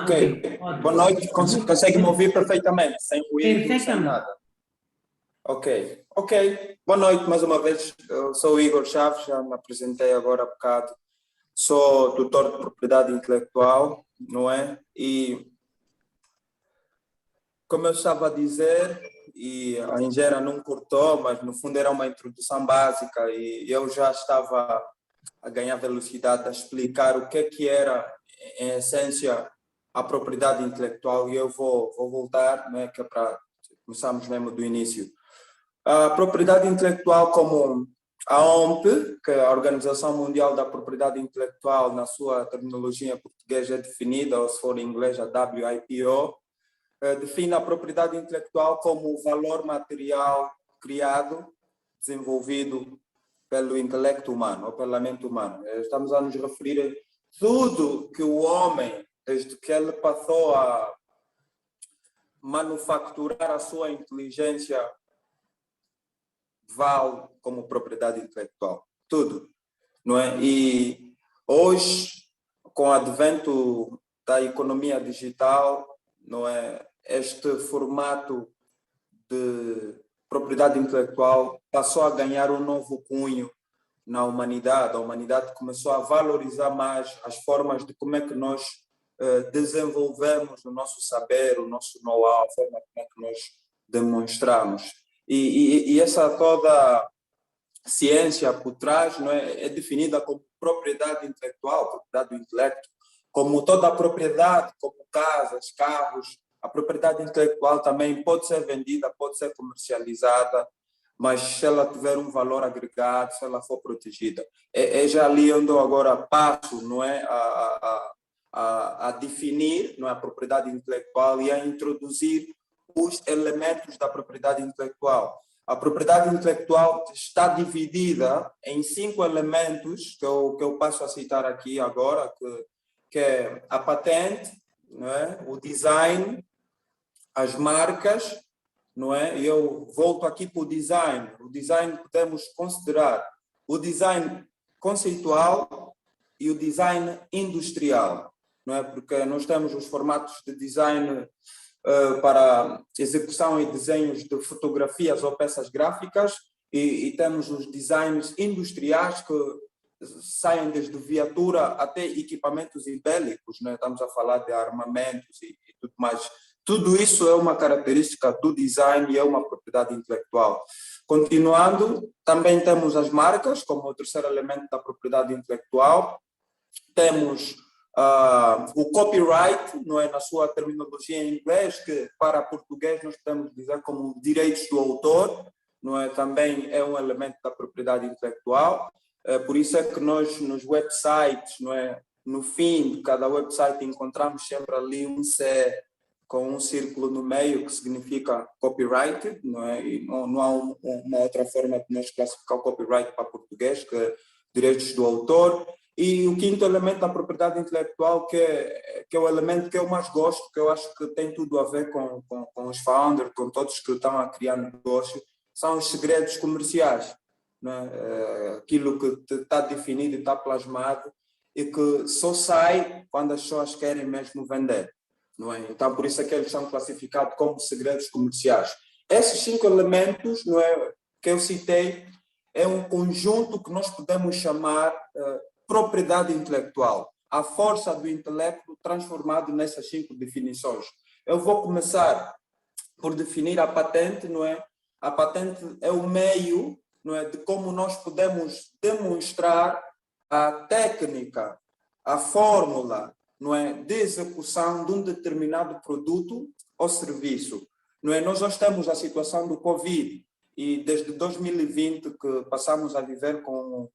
Ok, Ótimo. boa noite. Consegue me ouvir perfeitamente, sem ruído, sem Perfeitamente. nada? Ok. Boa noite mais uma vez. Eu sou o Igor Chaves, já me apresentei agora há bocado. Sou tutor de propriedade intelectual, não é? E como eu estava a dizer, e a Ingera não cortou, mas no fundo era uma introdução básica e eu já estava a ganhar velocidade a explicar o que era, em essência, a propriedade intelectual e eu vou voltar, né, que é para começarmos mesmo do início. A propriedade intelectual como a OMP, que é a Organização Mundial da Propriedade Intelectual, na sua terminologia portuguesa é definida, ou se for em inglês, a WIPO, define a propriedade intelectual como o valor material criado, desenvolvido pelo intelecto humano, ou pela mente humana. Estamos a nos referir a tudo que o homem, desde que ele passou a manufaturar a sua inteligência, vale como propriedade intelectual. Tudo, não é? E hoje, com o advento da economia digital, não é? Este formato de propriedade intelectual passou a ganhar um novo cunho na humanidade. A humanidade começou a valorizar mais as formas de como é que nós desenvolvemos o nosso saber, o nosso know-how, a forma como é que nós demonstramos. E essa toda ciência por trás, não é definida como propriedade intelectual, propriedade do intelecto, como toda a propriedade, como casas, carros. A propriedade intelectual também pode ser vendida, pode ser comercializada, mas se ela tiver um valor agregado, se ela for protegida. É já ali onde eu agora passo, não é, a definir, não é, a propriedade intelectual e a introduzir os elementos da propriedade intelectual. A propriedade intelectual está dividida em 5 elementos que eu passo a citar aqui agora, que é a patente, não é? O design, as marcas, não é? E eu volto aqui para o design. O design podemos considerar o design conceitual e o design industrial, não é? Porque nós temos os formatos de design para execução e desenhos de fotografias ou peças gráficas e temos os designs industriais que saem desde viatura até equipamentos bélicos, né? Estamos a falar de armamentos e tudo mais. Tudo isso é uma característica do design e é uma propriedade intelectual. Continuando, também temos as marcas como o terceiro elemento da propriedade intelectual. Temos o copyright, não é, na sua terminologia em inglês, que para português nós podemos dizer como direitos do autor, não é, também é um elemento da propriedade intelectual. Por isso é que nós nos websites, não é, no fim de cada website encontramos sempre ali um C com um círculo no meio que significa copyright, não é? E não há uma outra forma de nós classificar o copyright para português, que é direitos do autor. E o quinto elemento da propriedade intelectual, que é o elemento que eu mais gosto, que eu acho que tem tudo a ver com os founders, com todos que estão a criar negócio, são os segredos comerciais, não é? Aquilo que está definido e está plasmado e que só sai quando as pessoas querem mesmo vender, não é? Então, por isso é que eles são classificados como segredos comerciais. Esses 5 elementos, não é, que eu citei, é um conjunto que nós podemos chamar propriedade intelectual, a força do intelecto transformado nessas 5 definições. Eu vou começar por definir a patente, não é? A patente é o meio, não é, de como nós podemos demonstrar a técnica, a fórmula, não é, de execução de um determinado produto ou serviço, não é? Nós já temos a situação do Covid e desde 2020 que passamos a viver com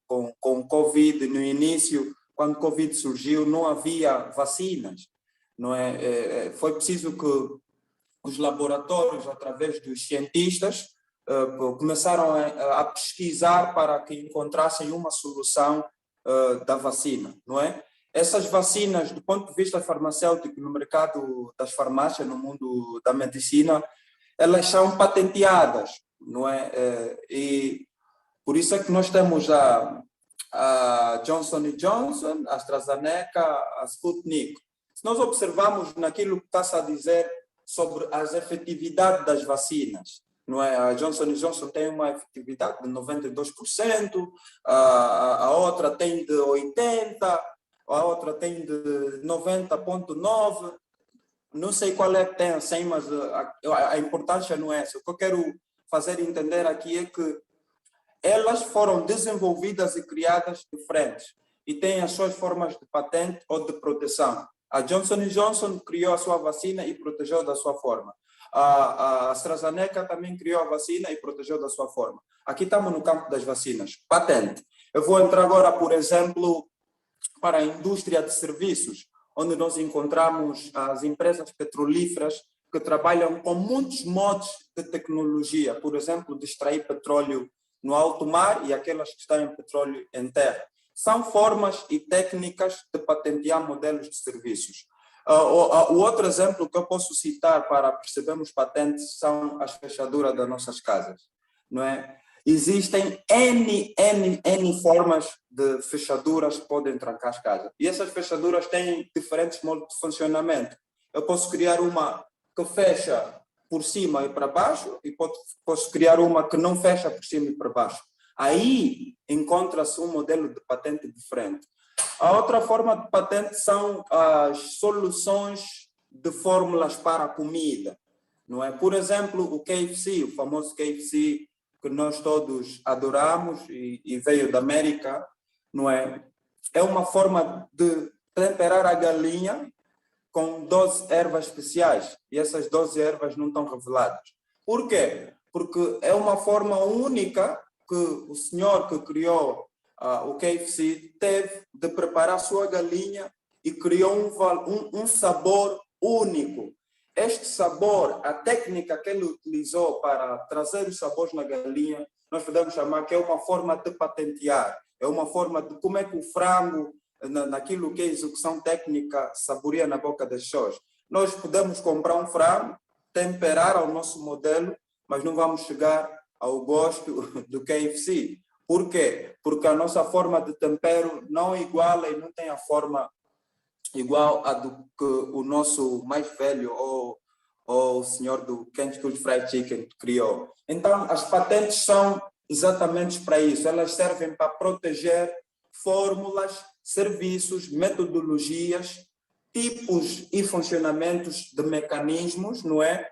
Covid. No início, quando o Covid surgiu, não havia vacinas, não é? Foi preciso que os laboratórios, através dos cientistas, começaram a pesquisar para que encontrassem uma solução da vacina, não é? Essas vacinas, do ponto de vista farmacêutico, no mercado das farmácias, no mundo da medicina, elas são patenteadas, não é? E por isso é que nós temos a Johnson & Johnson, a AstraZeneca, a Sputnik. Se nós observarmos naquilo que está-se a dizer sobre as efetividades das vacinas, não é? A Johnson Johnson tem uma efetividade de 92%, a outra tem de 80%, a outra tem de 90,9%. Não sei qual é que tem a 100, mas a importância não é essa. O que eu quero fazer entender aqui é que elas foram desenvolvidas e criadas diferentes e têm as suas formas de patente ou de proteção. A Johnson Johnson criou a sua vacina e protegeu da sua forma. A AstraZeneca também criou a vacina e protegeu da sua forma. Aqui estamos no campo das vacinas. Patente. Eu vou entrar agora, por exemplo, para a indústria de serviços, onde nós encontramos as empresas petrolíferas que trabalham com muitos modos de tecnologia, por exemplo, de extrair petróleo no alto mar e aquelas que extraem petróleo em terra. São formas e técnicas de patentear modelos de serviços. O outro exemplo que eu posso citar para percebermos patentes são as fechaduras das nossas casas, não é? Existem N formas de fechaduras que podem trancar as casas. E essas fechaduras têm diferentes modos de funcionamento. Eu posso criar uma que fecha por cima e para baixo e posso criar uma que não fecha por cima e para baixo. Aí encontra-se um modelo de patente diferente. A outra forma de patente são as soluções de fórmulas para a comida, não é? Por exemplo, o KFC, o famoso KFC que nós todos adoramos e veio da América, não é? É uma forma de temperar a galinha com 12 ervas especiais e essas 12 ervas não estão reveladas. Por quê? Porque é uma forma única que o senhor que criou o KFC teve de preparar a sua galinha e criou um sabor único. Este sabor, a técnica que ele utilizou para trazer os sabores na galinha, nós podemos chamar que é uma forma de patentear, é uma forma de como é que o frango, naquilo que é execução técnica, saboreia na boca das pessoas. Nós podemos comprar um frango, temperar ao nosso modelo, mas não vamos chegar ao gosto do KFC. Por quê? Porque a nossa forma de tempero não é igual e não tem a forma igual a do que o nosso mais velho ou o senhor do Kentucky Fried Chicken criou. Então, as patentes são exatamente para isso. Elas servem para proteger fórmulas, serviços, metodologias, tipos e funcionamentos de mecanismos, não é?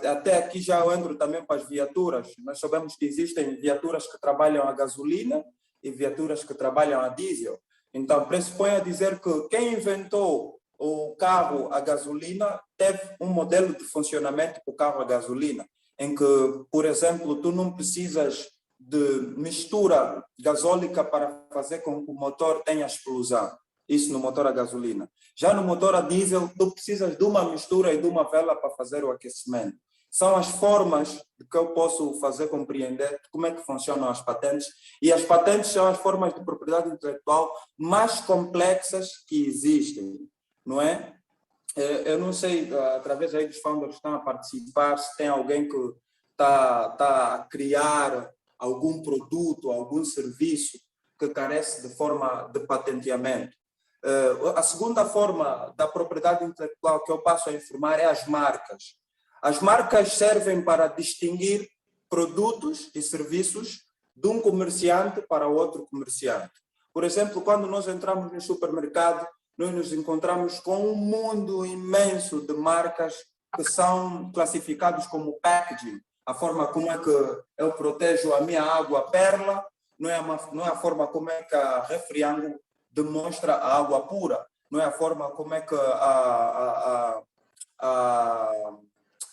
Até aqui já eu entro também para as viaturas. Nós sabemos que existem viaturas que trabalham a gasolina e viaturas que trabalham a diesel. Então, pressupõe a dizer que quem inventou o carro a gasolina teve um modelo de funcionamento para o carro a gasolina, em que, por exemplo, tu não precisas de mistura gasólica para fazer com que o motor tenha explosão. Isso no motor a gasolina. Já no motor a diesel, tu precisas de uma mistura e de uma vela para fazer o aquecimento. São as formas que eu posso fazer compreender como é que funcionam as patentes. E as patentes são as formas de propriedade intelectual mais complexas que existem, não é? Eu não sei, através aí dos founders que estão a participar, se tem alguém que está a criar algum produto, algum serviço que carece de forma de patenteamento. A segunda forma da propriedade intelectual que eu passo a informar é as marcas. As marcas servem para distinguir produtos e serviços de um comerciante para outro comerciante. Por exemplo, quando nós entramos no supermercado, nós nos encontramos com um mundo imenso de marcas que são classificados como packaging. A forma como é que eu protejo a minha água perla, não é a forma como é que a Refriango demonstra a água pura, não é a forma como é que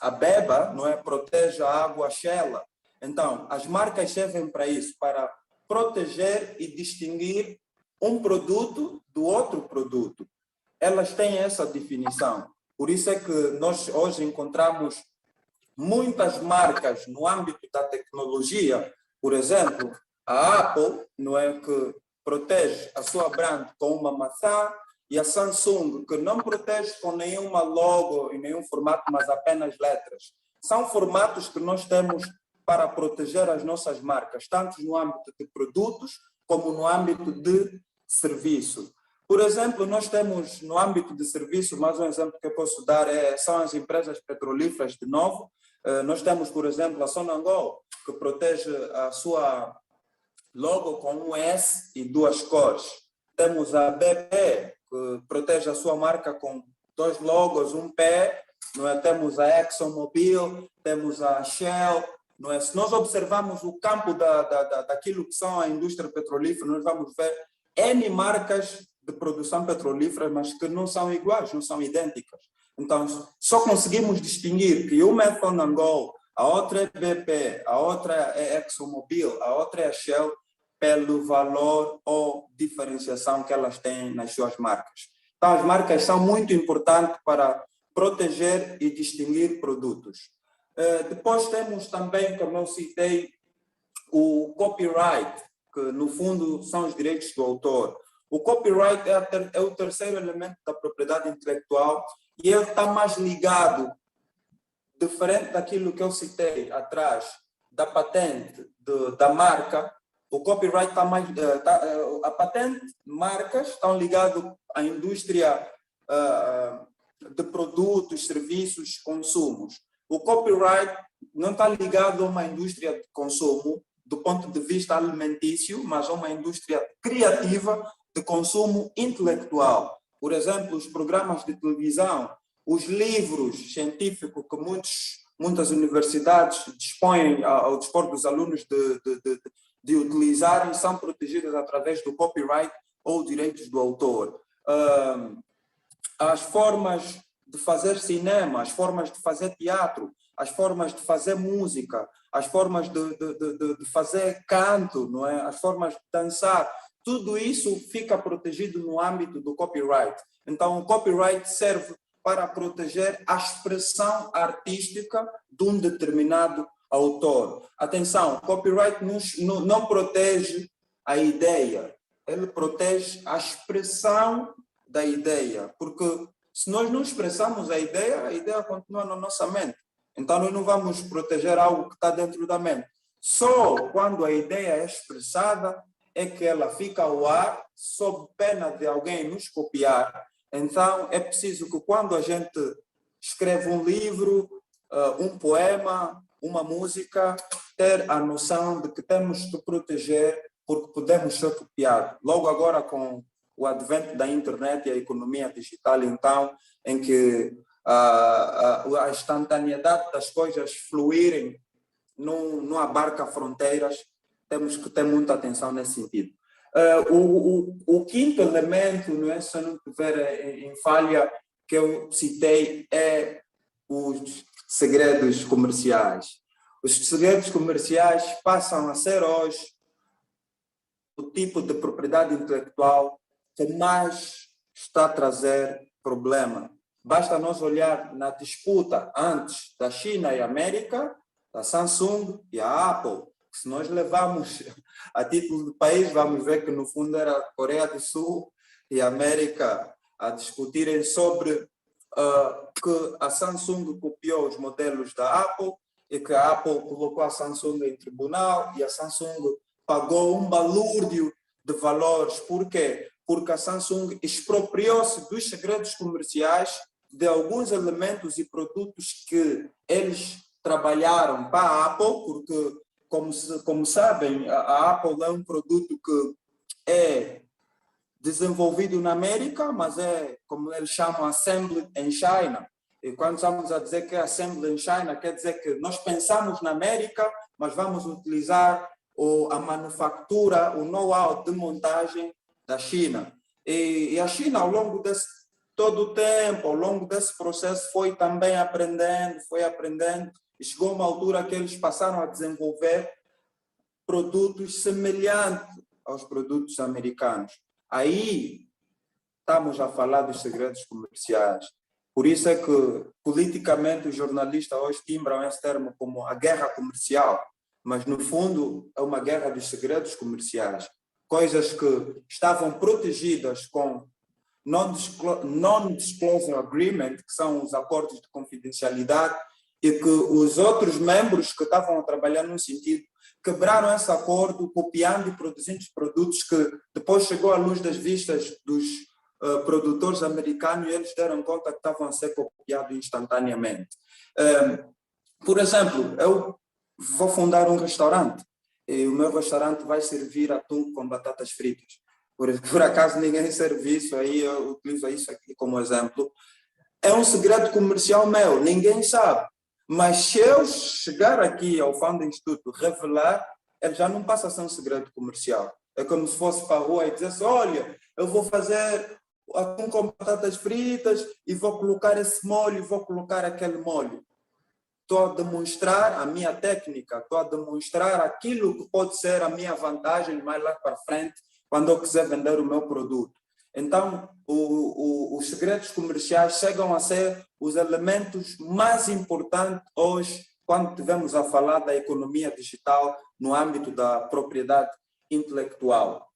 a Beba, não é, protege a água Shela. Então, as marcas servem para isso, para proteger e distinguir um produto do outro produto. Elas têm essa definição. Por isso é que nós hoje encontramos muitas marcas no âmbito da tecnologia. Por exemplo, a Apple, não é, que protege a sua brand com uma maçã, e a Samsung, que não protege com nenhuma logo e nenhum formato, mas apenas letras. São formatos que nós temos para proteger as nossas marcas, tanto no âmbito de produtos como no âmbito de serviço. Por exemplo, nós temos no âmbito de serviço, mais um exemplo que eu posso dar são as empresas petrolíferas de novo. Nós temos, por exemplo, a Sonangol, que protege a sua logo com um S e duas cores. Temos a BP, que protege a sua marca com dois logos, um P, não é? Temos a ExxonMobil, temos a Shell, não é? Se nós observarmos o campo daquilo que são a indústria petrolífera, nós vamos ver N marcas de produção petrolífera, mas que não são iguais, não são idênticas. Então, só conseguimos distinguir que uma é Sonangol, a outra é BP, a outra é ExxonMobil, a outra é a Shell, pelo valor ou diferenciação que elas têm nas suas marcas. Então, as marcas são muito importantes para proteger e distinguir produtos. Depois temos também, como eu citei, o copyright, que no fundo são os direitos do autor. O copyright é o terceiro elemento da propriedade intelectual e ele está mais ligado, diferente daquilo que eu citei atrás, da patente, da marca. O copyright está mais... a patente, marcas, estão ligadas à indústria de produtos, serviços, consumos. O copyright não está ligado a uma indústria de consumo do ponto de vista alimentício, mas a uma indústria criativa de consumo intelectual. Por exemplo, os programas de televisão, os livros científicos que muitas universidades dispõem ao dispor dos alunos de utilizarem são protegidos através do copyright ou direitos do autor. As formas de fazer cinema, as formas de fazer teatro, as formas de fazer música, as formas de fazer canto, não é? As formas de dançar, tudo isso fica protegido no âmbito do copyright. Então, o copyright serve para proteger a expressão artística de um determinado autor. Atenção, o copyright não protege a ideia, ele protege a expressão da ideia, porque se nós não expressamos a ideia continua na nossa mente. Então, nós não vamos proteger algo que está dentro da mente. Só quando a ideia é expressada é que ela fica ao ar, sob pena de alguém nos copiar. Então, é preciso que quando a gente escreve um livro, um poema, uma música, ter a noção de que temos de proteger porque podemos ser copiados. Logo agora, com o advento da internet e a economia digital, então, em que a instantaneidade das coisas fluírem não abarca fronteiras, temos que ter muita atenção nesse sentido. O quinto elemento, não é, se eu não estiver em falha, que eu citei, é os segredos comerciais. Os segredos comerciais passam a ser hoje o tipo de propriedade intelectual que mais está a trazer problema. Basta nós olhar na disputa antes da China e América, da Samsung e a Apple. Se nós levarmos a título de país, vamos ver que no fundo era a Coreia do Sul e a América a discutirem sobre que a Samsung copiou os modelos da Apple e que a Apple colocou a Samsung em tribunal e a Samsung pagou um balúrdio de valores. Por quê? Porque a Samsung expropriou-se dos segredos comerciais de alguns elementos e produtos que eles trabalharam para a Apple, porque, como sabem, a Apple é um produto que é desenvolvido na América, mas é, como eles chamam, assembled in China. E quando estamos a dizer que é assembled in China, quer dizer que nós pensamos na América, mas vamos utilizar a manufatura, o know-how de montagem da China. E a China, ao longo desse todo o tempo, ao longo desse processo, foi também aprendendo, e chegou uma altura que eles passaram a desenvolver produtos semelhantes aos produtos americanos. Aí estamos a falar dos segredos comerciais. Por isso é que, politicamente, os jornalistas hoje timbram esse termo como a guerra comercial, mas, no fundo, é uma guerra dos segredos comerciais. Coisas que estavam protegidas com Non-Disclosure Agreement, que são os acordos de confidencialidade, e que os outros membros que estavam a trabalhar num sentido quebraram esse acordo, copiando e produzindo produtos que depois chegou à luz das vistas dos produtores americanos e eles deram conta que estavam a ser copiados instantaneamente. Por exemplo, eu vou fundar um restaurante e o meu restaurante vai servir atum com batatas fritas. Por acaso ninguém serve isso, aí eu utilizo isso aqui como exemplo. É um segredo comercial meu, ninguém sabe. Mas se eu chegar aqui ao Founder Instituto revelar, ele já não passa a ser um segredo comercial. É como se fosse para a rua e dissesse, olha, eu vou fazer atum com batatas fritas e vou colocar esse molho, vou colocar aquele molho. Estou a demonstrar a minha técnica, estou a demonstrar aquilo que pode ser a minha vantagem mais lá para frente, quando eu quiser vender o meu produto. Então, os segredos comerciais chegam a ser os elementos mais importantes hoje, quando estivermos a falar da economia digital no âmbito da propriedade intelectual.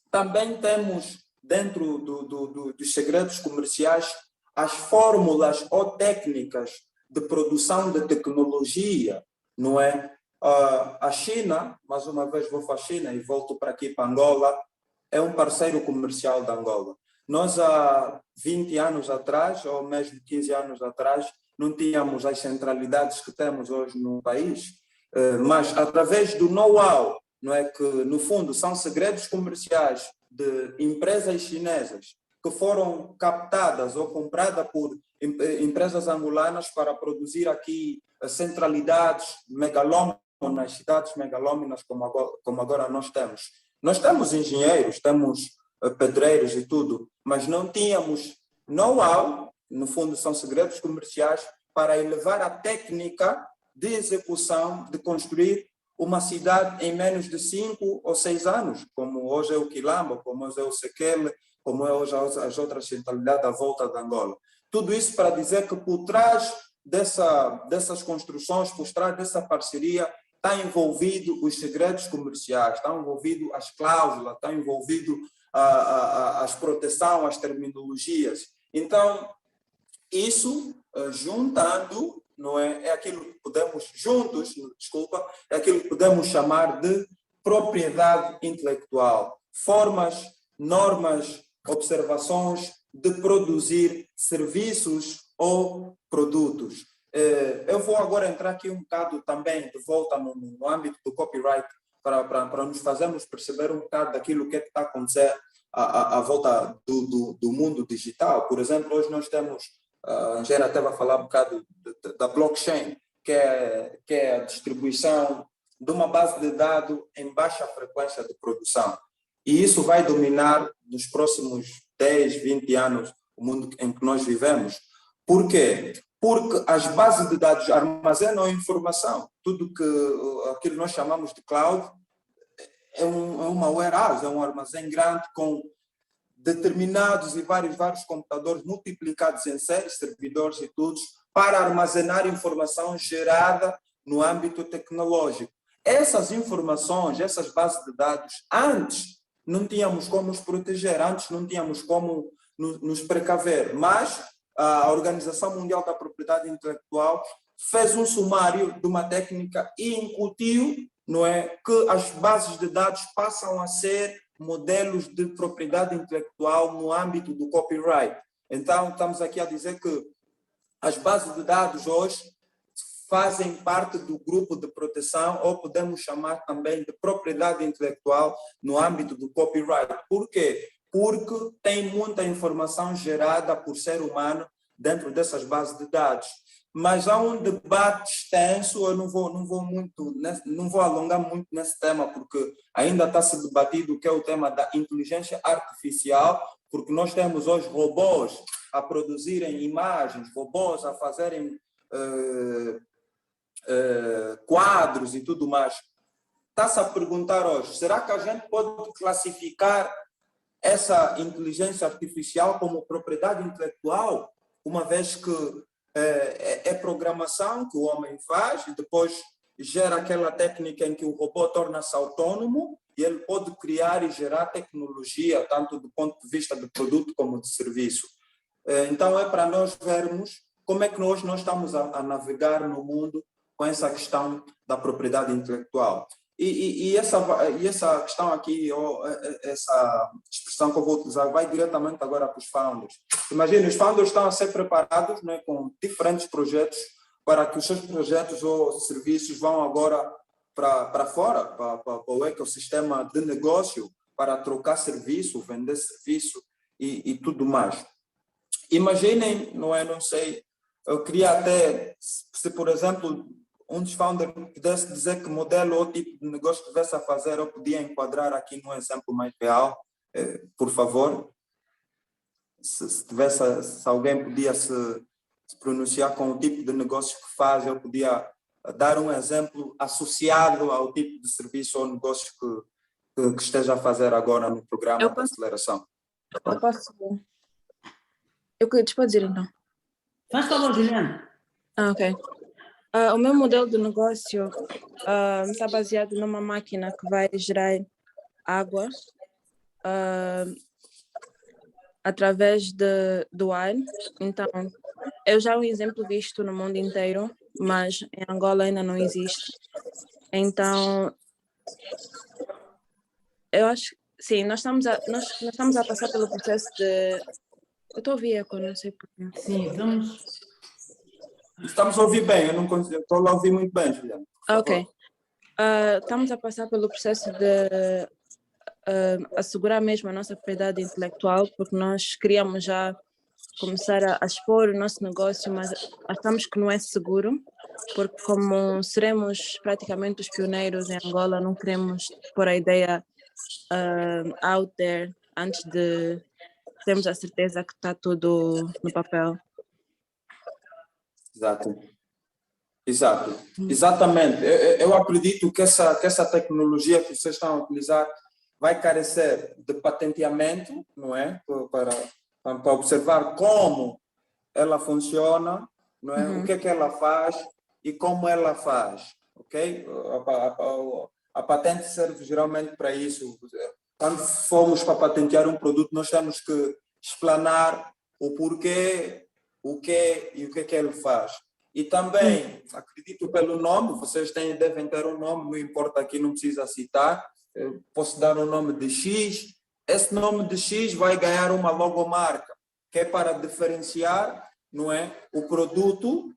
Também temos, dentro dos segredos comerciais, as fórmulas ou técnicas de produção de tecnologia, não é? A China, mais uma vez vou para a China e volto para aqui para Angola, é um parceiro comercial da Angola. Nós, há 20 anos atrás, ou mesmo 15 anos atrás, não tínhamos as centralidades que temos hoje no país, mas através do know-how, não é, que no fundo são segredos comerciais de empresas chinesas que foram captadas ou compradas por empresas angolanas para produzir aqui centralidades megalómanas, cidades megalómanas como agora nós temos. Nós temos engenheiros, temos pedreiros e tudo, mas não tínhamos know-how, no fundo são segredos comerciais, para elevar a técnica de execução, de construir uma cidade em menos de 5 ou 6 anos, como hoje é o Quilamba, como hoje é o Sequele, como é hoje as outras centralidades à volta de Angola. Tudo isso para dizer que por trás dessas construções, por trás dessa parceria, está envolvido os segredos comerciais, está envolvido as cláusulas, está envolvido as proteções, as terminologias. Então, isso, juntando, não é aquilo que podemos, juntos, desculpa, é aquilo que podemos chamar de propriedade intelectual. Formas, normas, observações de produzir serviços ou produtos. Eu vou agora entrar aqui um bocado também de volta no âmbito do copyright para nos fazermos perceber um bocado daquilo que está a acontecer à volta do mundo digital. Por exemplo, hoje nós temos, a Angela estava a falar um bocado da blockchain, que é a distribuição de uma base de dados em baixa frequência de produção. E isso vai dominar nos próximos 10, 20 anos o mundo em que nós vivemos. Por quê? Porque as bases de dados armazenam informação. Tudo aquilo que nós chamamos de cloud é uma warehouse, é um armazém grande com determinados e vários computadores multiplicados em séries, servidores e tudo, para armazenar informação gerada no âmbito tecnológico. Essas informações, essas bases de dados, antes não tínhamos como nos proteger, antes não tínhamos como nos precaver, mas a Organização Mundial da Propriedade Intelectual fez um sumário de uma técnica e incutiu, não é, que as bases de dados passam a ser modelos de propriedade intelectual no âmbito do copyright. Então, estamos aqui a dizer que as bases de dados hoje fazem parte do grupo de proteção, ou podemos chamar também de propriedade intelectual no âmbito do copyright. Por quê? Porque tem muita informação gerada por ser humano dentro dessas bases de dados. Mas há um debate extenso, eu não vou alongar muito nesse tema, porque ainda está se debatido o que é o tema da inteligência artificial, porque nós temos hoje robôs a produzirem imagens, robôs a fazerem quadros e tudo mais. Está-se a perguntar hoje, será que a gente pode classificar essa inteligência artificial como propriedade intelectual, uma vez que é programação que o homem faz e depois gera aquela técnica em que o robô torna-se autônomo e ele pode criar e gerar tecnologia, tanto do ponto de vista de produto como de serviço. Então, é para nós vermos como é que nós estamos a navegar no mundo com essa questão da propriedade intelectual. E essa questão aqui, ou essa expressão que eu vou utilizar, vai diretamente agora para os founders. Imagina, os founders estão a ser preparados, né, com diferentes projetos para que os seus projetos ou serviços vão agora para fora, para o ecossistema de negócio, para trocar serviço, vender serviço e tudo mais. Imaginem, não sei, eu queria até, se por exemplo, um dos founders pudesse dizer que modelo ou tipo de negócio que estivesse a fazer, eu podia enquadrar aqui num exemplo mais real, por favor. Se alguém podia se pronunciar com o tipo de negócio que faz, eu podia dar um exemplo associado ao tipo de serviço ou negócio que esteja a fazer agora no programa de aceleração. Eu posso... Eu te pode dizer, então. Faz favor, Juliana. Ok. O meu modelo de negócio está baseado numa máquina que vai gerar água através do ar. Então, eu já um exemplo visto no mundo inteiro, mas em Angola ainda não existe. Então, eu acho que sim, nós estamos a passar pelo processo de... Eu estou a ouvir eco, não sei porquê. Sim, vamos... Estamos a ouvir bem, eu não consigo, estou a ouvir muito bem, Juliana. Ok. Estamos a passar pelo processo de assegurar mesmo a nossa propriedade intelectual, porque nós queríamos já começar a expor o nosso negócio, mas achamos que não é seguro, porque como seremos praticamente os pioneiros em Angola, não queremos pôr a ideia out there antes de termos a certeza que está tudo no papel. Exatamente. Eu acredito que essa tecnologia que vocês estão a utilizar vai carecer de patenteamento, não é? Para observar como ela funciona, não é? O que é que ela faz e como ela faz, ok? A patente serve geralmente para isso. Quando formos para patentear um produto, nós temos que explanar o porquê, o que e o que é que ele faz. E também, acredito pelo nome, vocês devem ter um nome, não importa aqui, não precisa citar, eu posso dar um nome de X, esse nome de X vai ganhar uma logomarca, que é para diferenciar, não é, o produto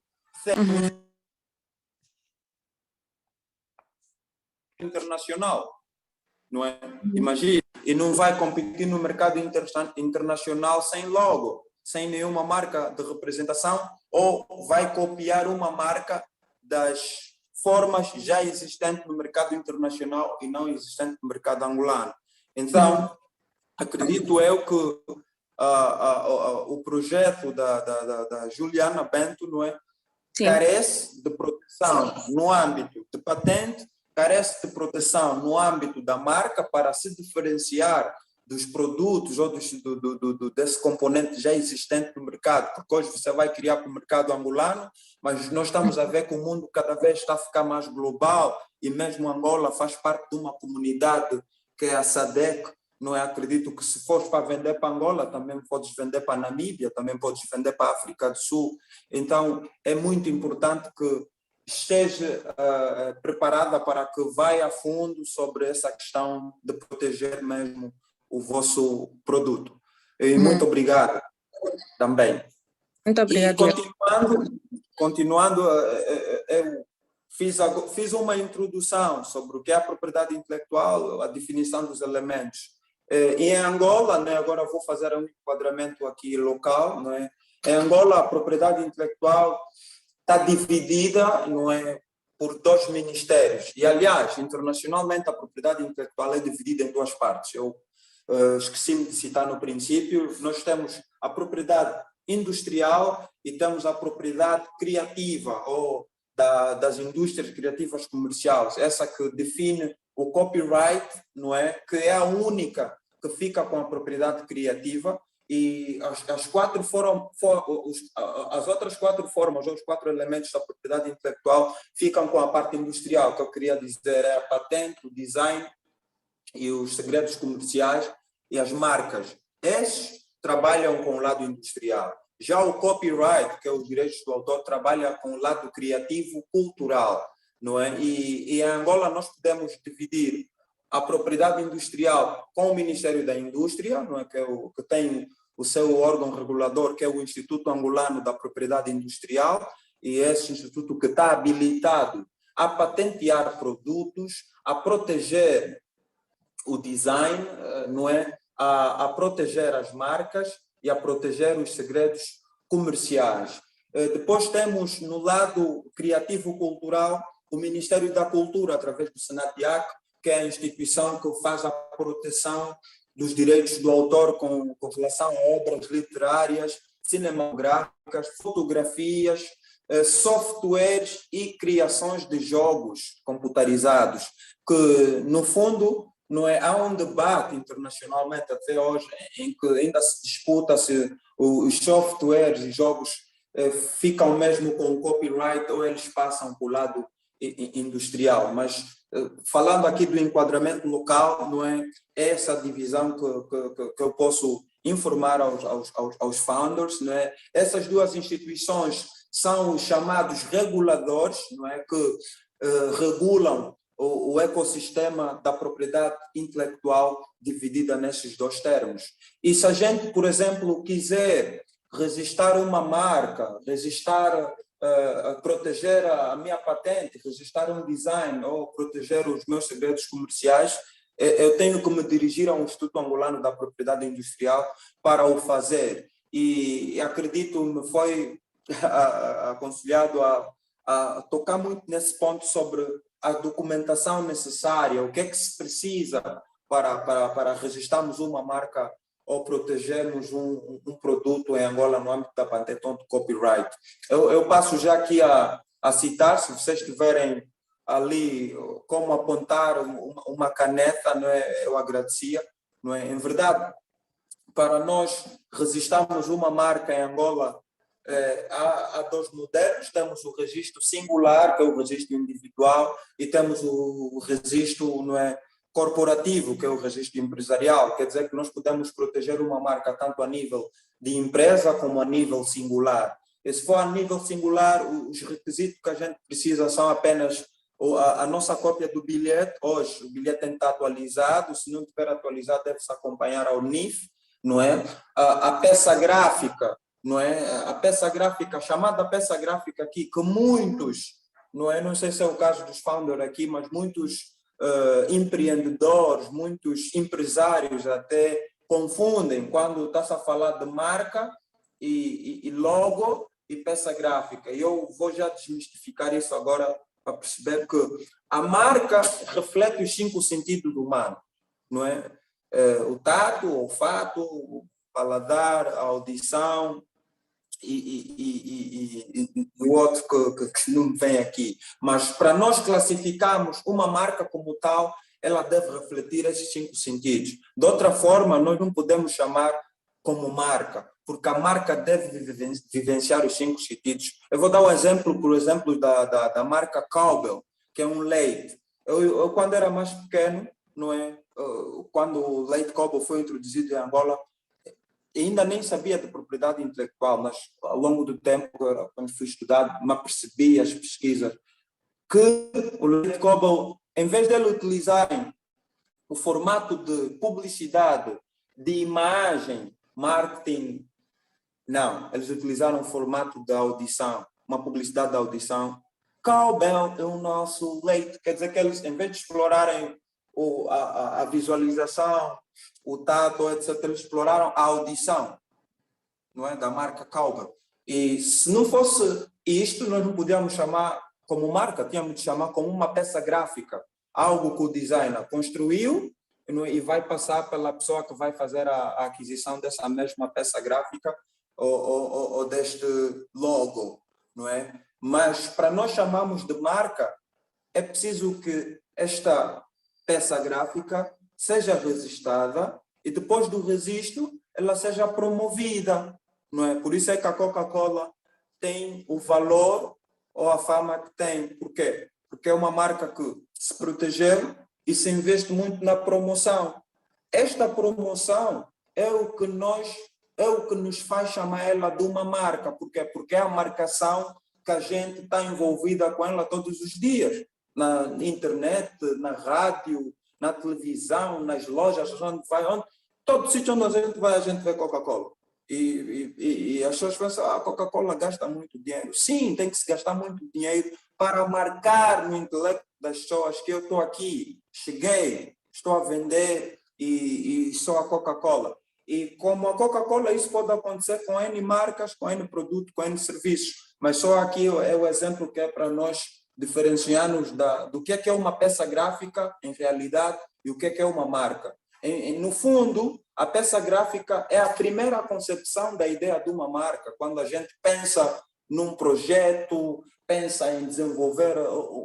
internacional, não é? Imagina, e não vai competir no mercado internacional sem logo, sem nenhuma marca de representação, ou vai copiar uma marca das formas já existentes no mercado internacional e não existentes no mercado angolano. Então, acredito eu que o projeto da Juliana Bento, não é? Sim. Carece de proteção no âmbito de patente, carece de proteção no âmbito da marca para se diferenciar dos produtos ou desse componente já existente no mercado, porque hoje você vai criar para o mercado angolano, mas nós estamos a ver que o mundo cada vez está a ficar mais global e mesmo Angola faz parte de uma comunidade que é a SADC, não é? Acredito que se fores para vender para Angola, também podes vender para Namíbia, também podes vender para a África do Sul. Então, é muito importante que esteja preparada para que vá a fundo sobre essa questão de proteger mesmo o vosso produto. E muito obrigado também. Muito obrigado. E continuando, eu fiz uma introdução sobre o que é a propriedade intelectual, a definição dos elementos. E em Angola, né, agora vou fazer um enquadramento aqui local, não é? Em Angola, a propriedade intelectual está dividida, não é, por dois ministérios. E, aliás, internacionalmente, a propriedade intelectual é dividida em duas partes. Eu esqueci-me de citar no princípio, nós temos a propriedade industrial e temos a propriedade criativa, ou das indústrias criativas comerciais, essa que define o copyright, não é? Que é a única que fica com a propriedade criativa, e as outras quatro formas, ou os quatro elementos da propriedade intelectual ficam com a parte industrial, que eu queria dizer é a patente, o design e os segredos comerciais e as marcas. Esses trabalham com o lado industrial. Já o copyright, que é os direitos do autor, trabalha com o lado criativo cultural. não é? E em Angola nós podemos dividir a propriedade industrial com o Ministério da Indústria, não é? Que tem o seu órgão regulador, que é o Instituto Angolano da Propriedade Industrial, e esse instituto que está habilitado a patentear produtos, a proteger o design, não é? A proteger as marcas e a proteger os segredos comerciais. Depois temos no lado criativo-cultural o Ministério da Cultura, através do SENATIAC, que é a instituição que faz a proteção dos direitos do autor com relação a obras literárias, cinematográficas, fotografias, softwares e criações de jogos computarizados, que, no fundo, não é? Há um debate internacionalmente até hoje em que ainda se disputa se os softwares e jogos ficam mesmo com o copyright ou eles passam para o lado industrial, mas falando aqui do enquadramento local, não é essa divisão que eu posso informar aos founders, não é? Essas duas instituições são os chamados reguladores, não é? Que regulam o ecossistema da propriedade intelectual dividida nesses dois termos. E se a gente, por exemplo, quiser registrar uma marca, registrar, proteger a minha patente, registrar um design ou proteger os meus segredos comerciais, eu tenho que me dirigir ao Instituto Angolano da Propriedade Industrial para o fazer. E acredito, me foi aconselhado a tocar muito nesse ponto sobre a documentação necessária, o que é que se precisa para registrarmos uma marca ou protegermos um produto em Angola no âmbito da patente de copyright. Eu passo já aqui a citar, se vocês tiverem ali como apontar uma caneta, não é? Eu agradecia. Não é? Em verdade, para nós registrarmos uma marca em Angola, há dois modelos. Temos o registro singular, que é o registro individual, e temos o registro, não é, corporativo, que é o registro empresarial. Quer dizer que nós podemos proteger uma marca tanto a nível de empresa como a nível singular. E se for a nível singular, os requisitos que a gente precisa são apenas a nossa cópia do bilhete. Hoje o bilhete tem que estar atualizado, se não estiver atualizado deve-se acompanhar ao NIF, não é? A peça gráfica, não é? A peça gráfica, chamada peça gráfica aqui, que muitos, não é? Não sei se é o caso dos founders aqui, mas muitos empreendedores, muitos empresários até confundem quando está-se a falar de marca e logo e peça gráfica. E eu vou já desmistificar isso agora para perceber que a marca reflete os 5 sentidos do humano, não é? O tato, o olfato, o paladar, a audição e o outro que não vem aqui. Mas para nós classificarmos uma marca como tal, ela deve refletir esses 5 sentidos. De outra forma, nós não podemos chamar como marca, porque a marca deve vivenciar os 5 sentidos. Eu vou dar um exemplo, por exemplo, da marca Cowbell, que é um leite. Eu quando era mais pequeno, não é? Quando o leite Cowbell foi introduzido em Angola, ainda nem sabia de propriedade intelectual, mas ao longo do tempo, quando fui estudar, me apercebi as pesquisas que o leite Cowbell, em vez de ele utilizarem o formato de publicidade, de imagem, marketing, não, eles utilizaram o formato da audição, uma publicidade da audição. Cowbell é o nosso leite, quer dizer que eles, em vez de explorarem a visualização, o tato, etc., eles exploraram a audição, não é, da marca Cowbell. E se não fosse isto, nós não podíamos chamar como marca, tínhamos de chamar como uma peça gráfica, algo que o designer construiu e vai passar pela pessoa que vai fazer a aquisição dessa mesma peça gráfica ou deste logo, não é? Mas para nós chamarmos de marca, é preciso que esta peça gráfica seja registrada e depois do registro ela seja promovida, não é? Por isso é que a Coca-Cola tem o valor ou a fama que tem. Por quê? Porque é uma marca que se protegeu e se investe muito na promoção. Esta promoção é o que nos faz chamar ela de uma marca. Por quê? Porque é a marcação que a gente está envolvida com ela todos os dias, na internet, na rádio, na televisão, nas lojas, onde vai, todo sítio onde a gente vai, a gente vê Coca-Cola. E as pessoas pensam, a Coca-Cola gasta muito dinheiro. Sim, tem que se gastar muito dinheiro para marcar no intelecto das pessoas que eu estou aqui, cheguei, estou a vender e sou a Coca-Cola. E como a Coca-Cola, isso pode acontecer com N marcas, com N produtos, com N serviços. Mas só aqui é o exemplo que é para nós diferenciarmos do que é uma peça gráfica, em realidade, e o que é uma marca. No fundo, a peça gráfica é a primeira concepção da ideia de uma marca. Quando a gente pensa num projeto, pensa em desenvolver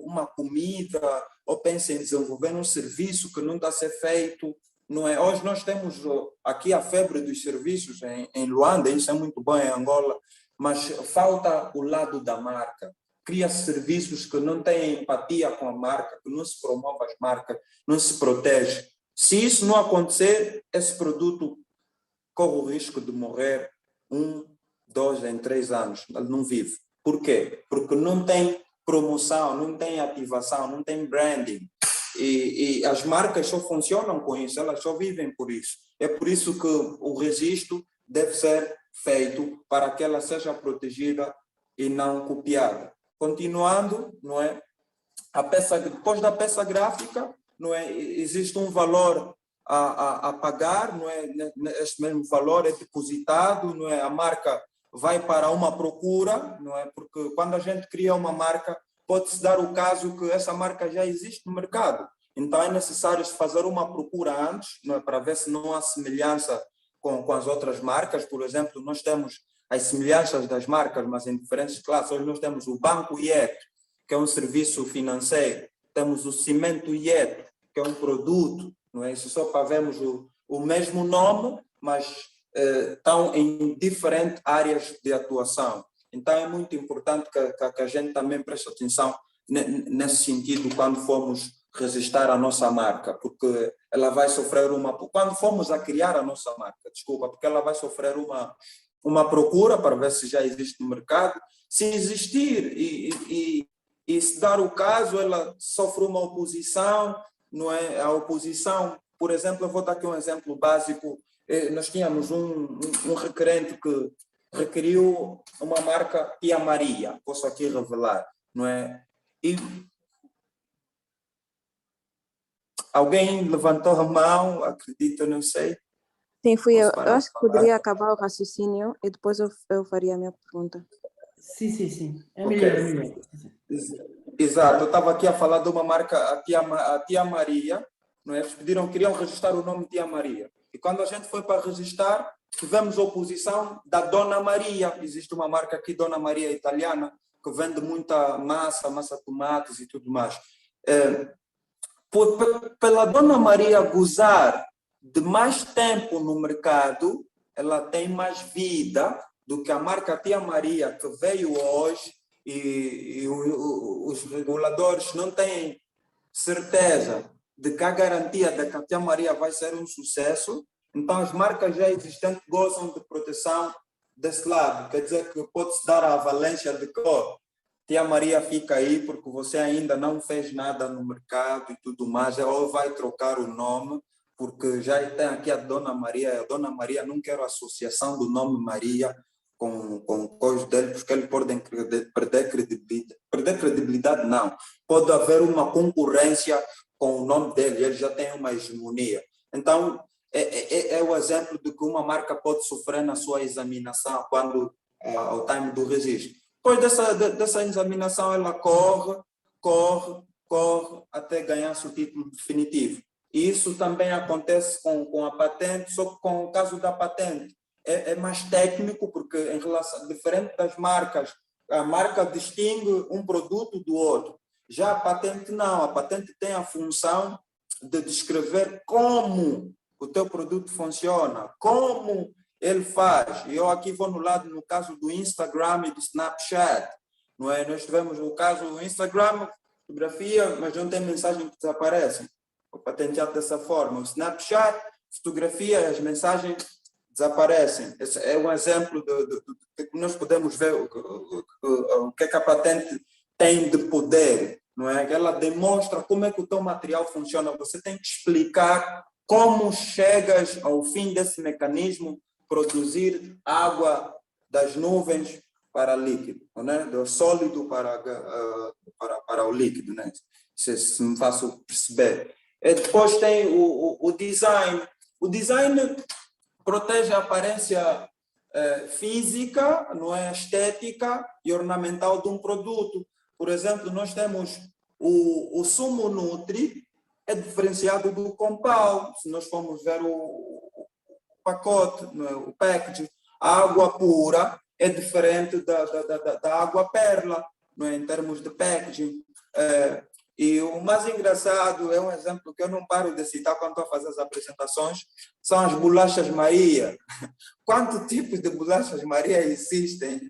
uma comida, ou pensa em desenvolver um serviço que não está a ser feito, não é? Hoje nós temos aqui a febre dos serviços em Luanda, isso é muito bom em Angola, mas falta o lado da marca. Cria serviços que não têm empatia com a marca, que não se promove as marcas, não se protege. Se isso não acontecer, esse produto corre o risco de morrer 1, 2, em 3 anos. Ele não vive. Por quê? Porque não tem promoção, não tem ativação, não tem branding. E as marcas só funcionam com isso, elas só vivem por isso. É por isso que o registro deve ser feito para que ela seja protegida e não copiada. Continuando, não é? Depois da peça gráfica, não é? Existe um valor a pagar, não é? Este mesmo valor é depositado, não é? A marca vai para uma procura, não é? Porque quando a gente cria uma marca, pode-se dar o caso que essa marca já existe no mercado. Então é necessário fazer uma procura antes, não é? Para ver se não há semelhança com as outras marcas. Por exemplo, nós temos as semelhanças das marcas, mas em diferentes classes. Hoje nós temos o Banco IET, que é um serviço financeiro. Temos o Cimento IET, que é um produto, não é? Isso só para vermos o mesmo nome, mas estão em diferentes áreas de atuação. Então é muito importante que a gente também preste atenção nesse sentido quando formos registrar a nossa marca, porque ela vai sofrer quando formos a criar a nossa marca, desculpa, porque ela vai sofrer uma procura para ver se já existe no mercado. Se existir e se dar o caso, ela sofre uma oposição, não é? A oposição, por exemplo, eu vou dar aqui um exemplo básico. Nós tínhamos um requerente que requeriu uma marca Tia Maria, posso aqui revelar, não é? E alguém levantou a mão, acredito, não sei. Sim, fui eu. Eu acho que poderia acabar o raciocínio e depois eu faria a minha pergunta. Sim. É Ok. melhor, melhor. Exato, eu estava aqui a falar de uma marca, a Tia Maria, não é? Eles queriam registrar o nome Tia Maria. E quando a gente foi para registrar, tivemos oposição da Dona Maria. Existe uma marca aqui, Dona Maria italiana, que vende muita massa tomates e tudo mais. Pela Dona Maria gozar de mais tempo no mercado, ela tem mais vida do que a marca Tia Maria, que veio hoje e os reguladores não têm certeza de que a garantia de que a Tia Maria vai ser um sucesso. Então as marcas já existentes gozam de proteção desse lado. Quer dizer que pode-se dar a valência de que Tia Maria fica aí porque você ainda não fez nada no mercado e tudo mais, ou vai trocar o nome, porque já tem aqui a Dona Maria. A Dona Maria, não quero associação do nome Maria com coisas dele, porque ele pode perder credibilidade. Perder credibilidade, não. Pode haver uma concorrência com o nome dele, ele já tem uma hegemonia. Então, é o exemplo de que uma marca pode sofrer na sua examinação quando ao time do registro. Depois dessa examinação, ela corre até ganhar seu título definitivo. E isso também acontece com a patente, só que com o caso da patente é mais técnico, porque em relação diferente das marcas, a marca distingue um produto do outro. Já a patente não, a patente tem a função de descrever como o teu produto funciona, como ele faz. E eu aqui vou no caso do Instagram e do Snapchat, não é? Nós tivemos o caso do Instagram, fotografia, mas não tem mensagem que desaparece. Vou patentear dessa forma. O Snapchat, fotografia, as mensagens desaparecem. Esse é um exemplo de que nós podemos ver o que é que a patente tem de poder, não é? Ela demonstra como é que o teu material funciona. Você tem que explicar como chegas ao fim desse mecanismo, produzir água das nuvens para líquido, né? Do sólido para o líquido, né? Se me faço perceber. E depois tem o design. O design protege a aparência física, não é, estética e ornamental de um produto. Por exemplo, nós temos o sumo Nutri, é diferenciado do Compal. Se nós formos ver o pacote, não é, o packaging, a água pura é diferente da água perla, não é, em termos de packaging. E o mais engraçado, é um exemplo que eu não paro de citar quando estou a fazer as apresentações, são as bolachas Maria. Quantos tipos de bolachas Maria existem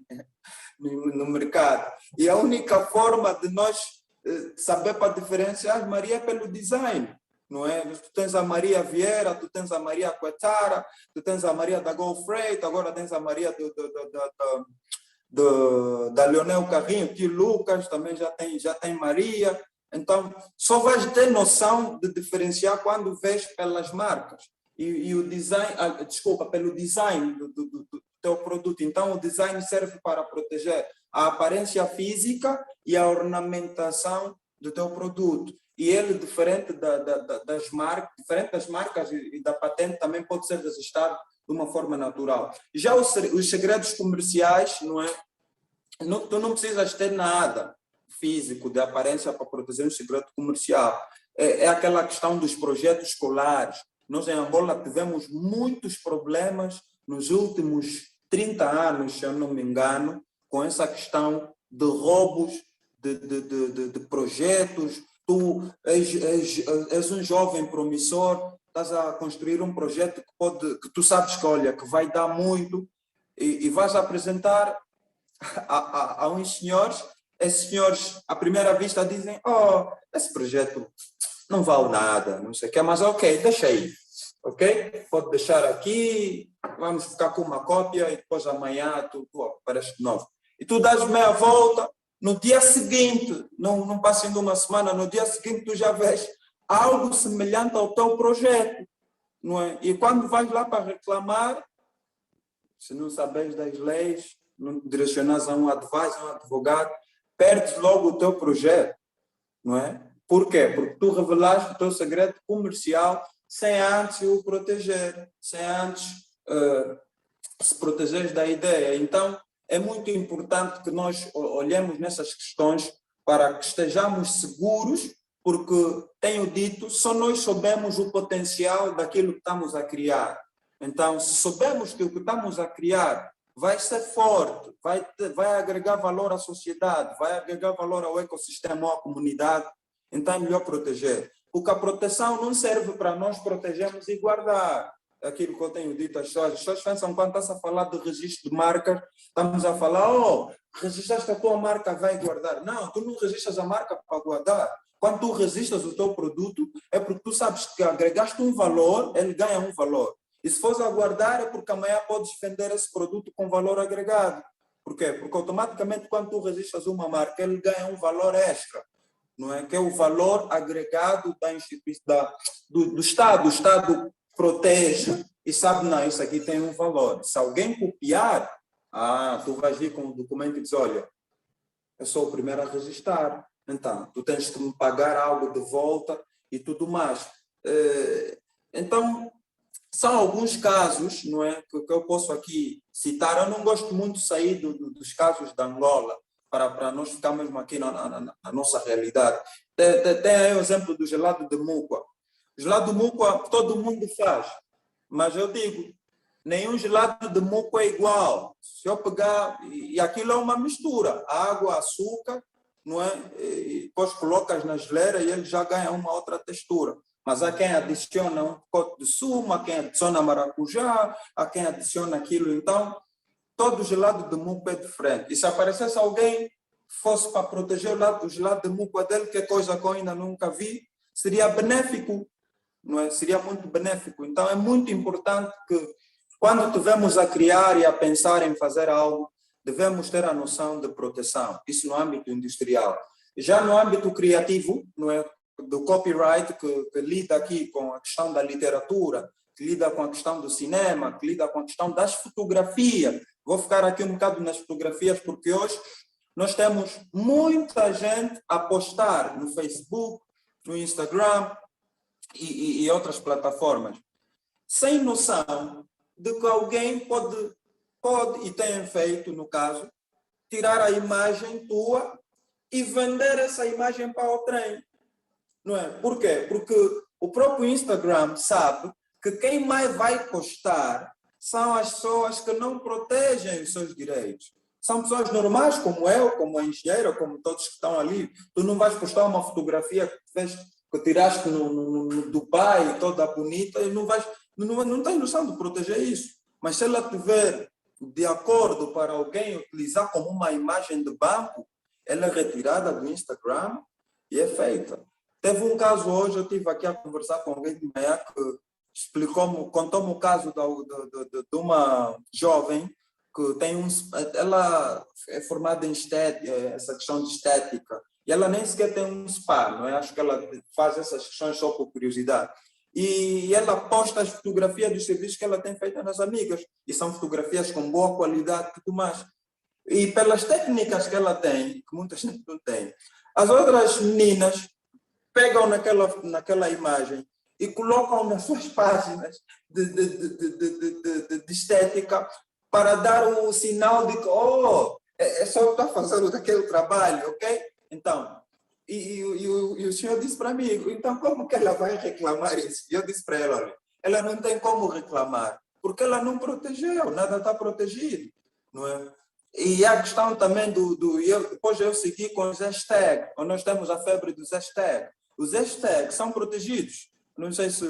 no mercado? E a única forma de nós saber para diferenciar Maria é pelo design, não é? Tu tens a Maria Vieira, tu tens a Maria Quetara, tu tens a Maria da Go Freight, agora tens a Maria da Leonel Carrinho, que Lucas também já tem Maria. Então, só vais ter noção de diferenciar quando vês pelas marcas. E o design, pelo design do teu produto. Então, o design serve para proteger a aparência física e a ornamentação do teu produto. E ele, diferente das marcas e da patente, também pode ser registrado de uma forma natural. Já os segredos comerciais, não é? Tu não precisas ter nada físico de aparência para proteger um segredo comercial. É aquela questão dos projetos escolares. Nós em Angola tivemos muitos problemas nos últimos 30 anos, se eu não me engano, com essa questão de roubos de projetos. Tu és um jovem promissor, estás a construir um projeto que tu sabes que, olha, que vai dar muito e vais apresentar a uns senhores. Esses senhores, à primeira vista, dizem: oh, esse projeto não vale nada, não sei o quê, mas ok, deixa aí, ok? Pode deixar aqui, vamos ficar com uma cópia e depois amanhã tu aparece de novo. E tu dás meia volta, no dia seguinte, não passa ainda uma semana, no dia seguinte tu já vês algo semelhante ao teu projeto, não é? E quando vais lá para reclamar, se não sabes das leis, não direcionas a um advogado, perdes logo o teu projeto, não é? Por quê? Porque tu revelaste o teu segredo comercial sem antes o proteger, sem antes se protegeres da ideia. Então, é muito importante que nós olhemos nessas questões para que estejamos seguros, porque, tenho dito, só nós sabemos o potencial daquilo que estamos a criar. Então, se soubermos que o que estamos a criar vai ser forte, vai agregar valor à sociedade, vai agregar valor ao ecossistema, à comunidade, então é melhor proteger. Porque a proteção não serve para nós protegermos e guardar. Aquilo que eu tenho dito às pessoas. As pessoas pensam, quando estás a falar de registro de marcas, estamos a falar: oh, registraste a tua marca, vai guardar. Não, tu não registras a marca para guardar. Quando tu registras o teu produto, é porque tu sabes que agregaste um valor, ele ganha um valor. E se fores a guardar, é porque amanhã podes vender esse produto com valor agregado. Por quê? Porque automaticamente, quando tu registras uma marca, ele ganha um valor extra, não é? Que é o valor agregado da instituição, do Estado. O Estado protege e sabe: não, isso aqui tem um valor. Se alguém copiar, tu vais vir com um documento e diz: olha, eu sou o primeiro a registrar, então tu tens que me pagar algo de volta e tudo mais. Então, são alguns casos, não é, que eu posso aqui citar. Eu não gosto muito de sair dos casos da Angola, para nós ficarmos mesmo aqui na nossa realidade. Tem aí o exemplo do gelado de Mucua. O gelado de Mucua todo mundo faz, mas eu digo, nenhum gelado de Mucua é igual. Se eu pegar, e aquilo é uma mistura, água, açúcar, não é? E depois colocas na geleira e ele já ganha uma outra textura. Mas há quem adiciona um pacote de sumo, há quem adiciona maracujá, há quem adiciona aquilo. Então, todo gelado de Mucua é diferente. E se aparecesse alguém que fosse para proteger o gelado de Mucua dele, que é coisa que eu ainda nunca vi, seria benéfico, não é? Seria muito benéfico. Então, é muito importante que quando estivermos a criar e a pensar em fazer algo, devemos ter a noção de proteção, isso no âmbito industrial. Já no âmbito criativo, não é, do copyright, que lida aqui com a questão da literatura, que lida com a questão do cinema, que lida com a questão das fotografias. Vou ficar aqui um bocado nas fotografias, porque hoje nós temos muita gente a postar no Facebook, no Instagram e outras plataformas, sem noção de que alguém pode, e tem feito, no caso, tirar a imagem tua e vender essa imagem para o trem. Não é? Por quê? Porque o próprio Instagram sabe que quem mais vai postar são as pessoas que não protegem os seus direitos. São pessoas normais, como eu, como a engenheira, como todos que estão ali. Tu não vais postar uma fotografia que tiraste no Dubai, toda bonita, e não tens noção de proteger isso. Mas se ela tiver de acordo para alguém utilizar como uma imagem de banco, ela é retirada do Instagram e é feita. Teve um caso hoje, eu estive aqui a conversar com alguém de manhã que contou-me o caso de uma jovem que ela é formada em estética, essa questão de estética, e ela nem sequer tem um spa, não é? Acho que ela faz essas questões só por curiosidade. E ela posta as fotografias dos serviços que ela tem feito nas amigas, e são fotografias com boa qualidade e tudo mais. E pelas técnicas que ela tem, que muita gente não tem, as outras meninas pegam naquela imagem e colocam nas suas páginas de estética para dar um sinal de que é só estar fazendo aquele trabalho, ok? Então, e o senhor disse para mim, então como que ela vai reclamar isso? E eu disse para ela, olha, ela não tem como reclamar, porque ela não protegeu, nada está protegido, não é? E a questão também depois eu segui com os hashtags, onde nós temos a febre dos hashtags. Os hashtags são protegidos. Não sei se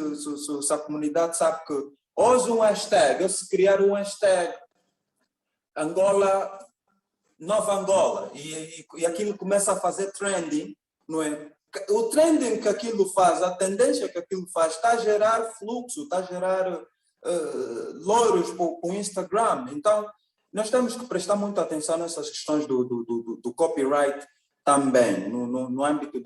a comunidade sabe que hoje um hashtag, eu se criar um hashtag Angola, Nova Angola, e aquilo começa a fazer trending, não é? O trending que aquilo faz, a tendência que aquilo faz, está a gerar fluxo, está a gerar loiros para o Instagram. Então, nós temos que prestar muita atenção nessas questões do copyright também, no âmbito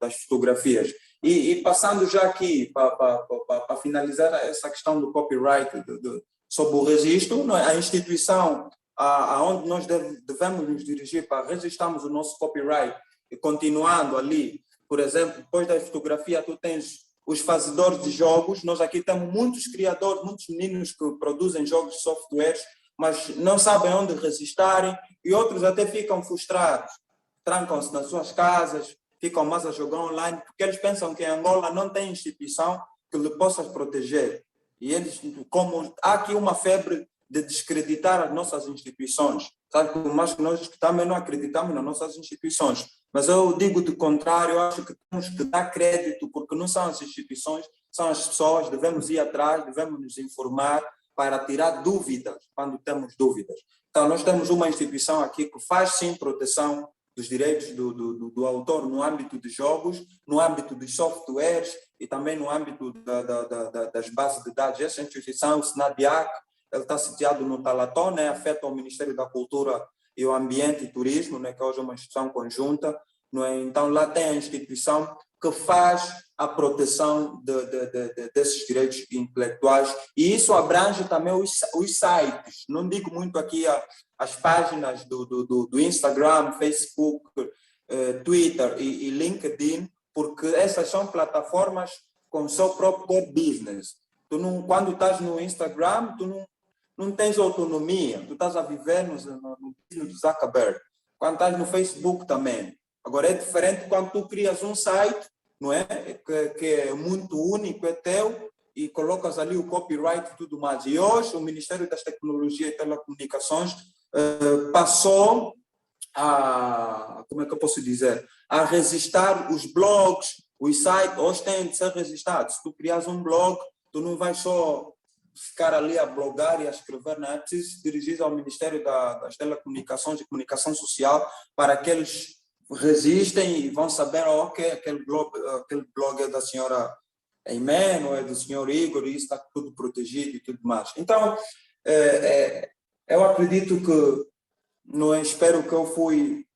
das fotografias. E passando já aqui, para finalizar essa questão do copyright, sobre o registro, não é? A instituição aonde nós devemos nos dirigir para registrarmos o nosso copyright, e continuando ali, por exemplo, depois da fotografia, tu tens os fazedores de jogos. Nós aqui temos muitos criadores, muitos meninos que produzem jogos de softwares, mas não sabem onde registrarem, e outros até ficam frustrados, trancam-se nas suas casas, ficam mais a jogar online, porque eles pensam que em Angola não tem instituição que lhe possa proteger. E eles, como há aqui uma febre de descreditar as nossas instituições, sabe? Mas nós também não acreditamos nas nossas instituições. Mas eu digo do contrário, eu acho que temos que dar crédito, porque não são as instituições, são as pessoas, devemos ir atrás, devemos nos informar para tirar dúvidas, quando temos dúvidas. Então, nós temos uma instituição aqui que faz, sim, proteção dos direitos do autor no âmbito de jogos, no âmbito dos softwares e também no âmbito das bases de dados. Essa instituição, o SNADIAC, ele está sediado no Talató, né, afeta o Ministério da Cultura e o Ambiente e Turismo, né, que hoje é uma instituição conjunta. Né, então, lá tem a instituição que faz a proteção desses direitos intelectuais, e isso abrange também os sites. Não digo muito aqui as páginas do Instagram, Facebook, Twitter e LinkedIn, porque essas são plataformas com o seu próprio core business. Quando estás no Instagram, tu não tens autonomia, tu estás a viver no business do Zuckerberg. Quando estás no Facebook também. Agora é diferente quando tu crias um site, não é? Que é muito único, é teu, e colocas ali o copyright e tudo mais. E hoje o Ministério das Tecnologias e Telecomunicações passou como é que eu posso dizer? A registrar os blogs, os sites, hoje têm de ser registrados. Se tu crias um blog, tu não vais só ficar ali a blogar e a escrever, não é preciso dirigir ao Ministério das Telecomunicações e Comunicação Social para que eles registrem e vão saber, ok, aquele blog é da senhora EIME, não é do senhor Igor, e isso está tudo protegido e tudo mais. Então, eu acredito que, não é, espero que eu fui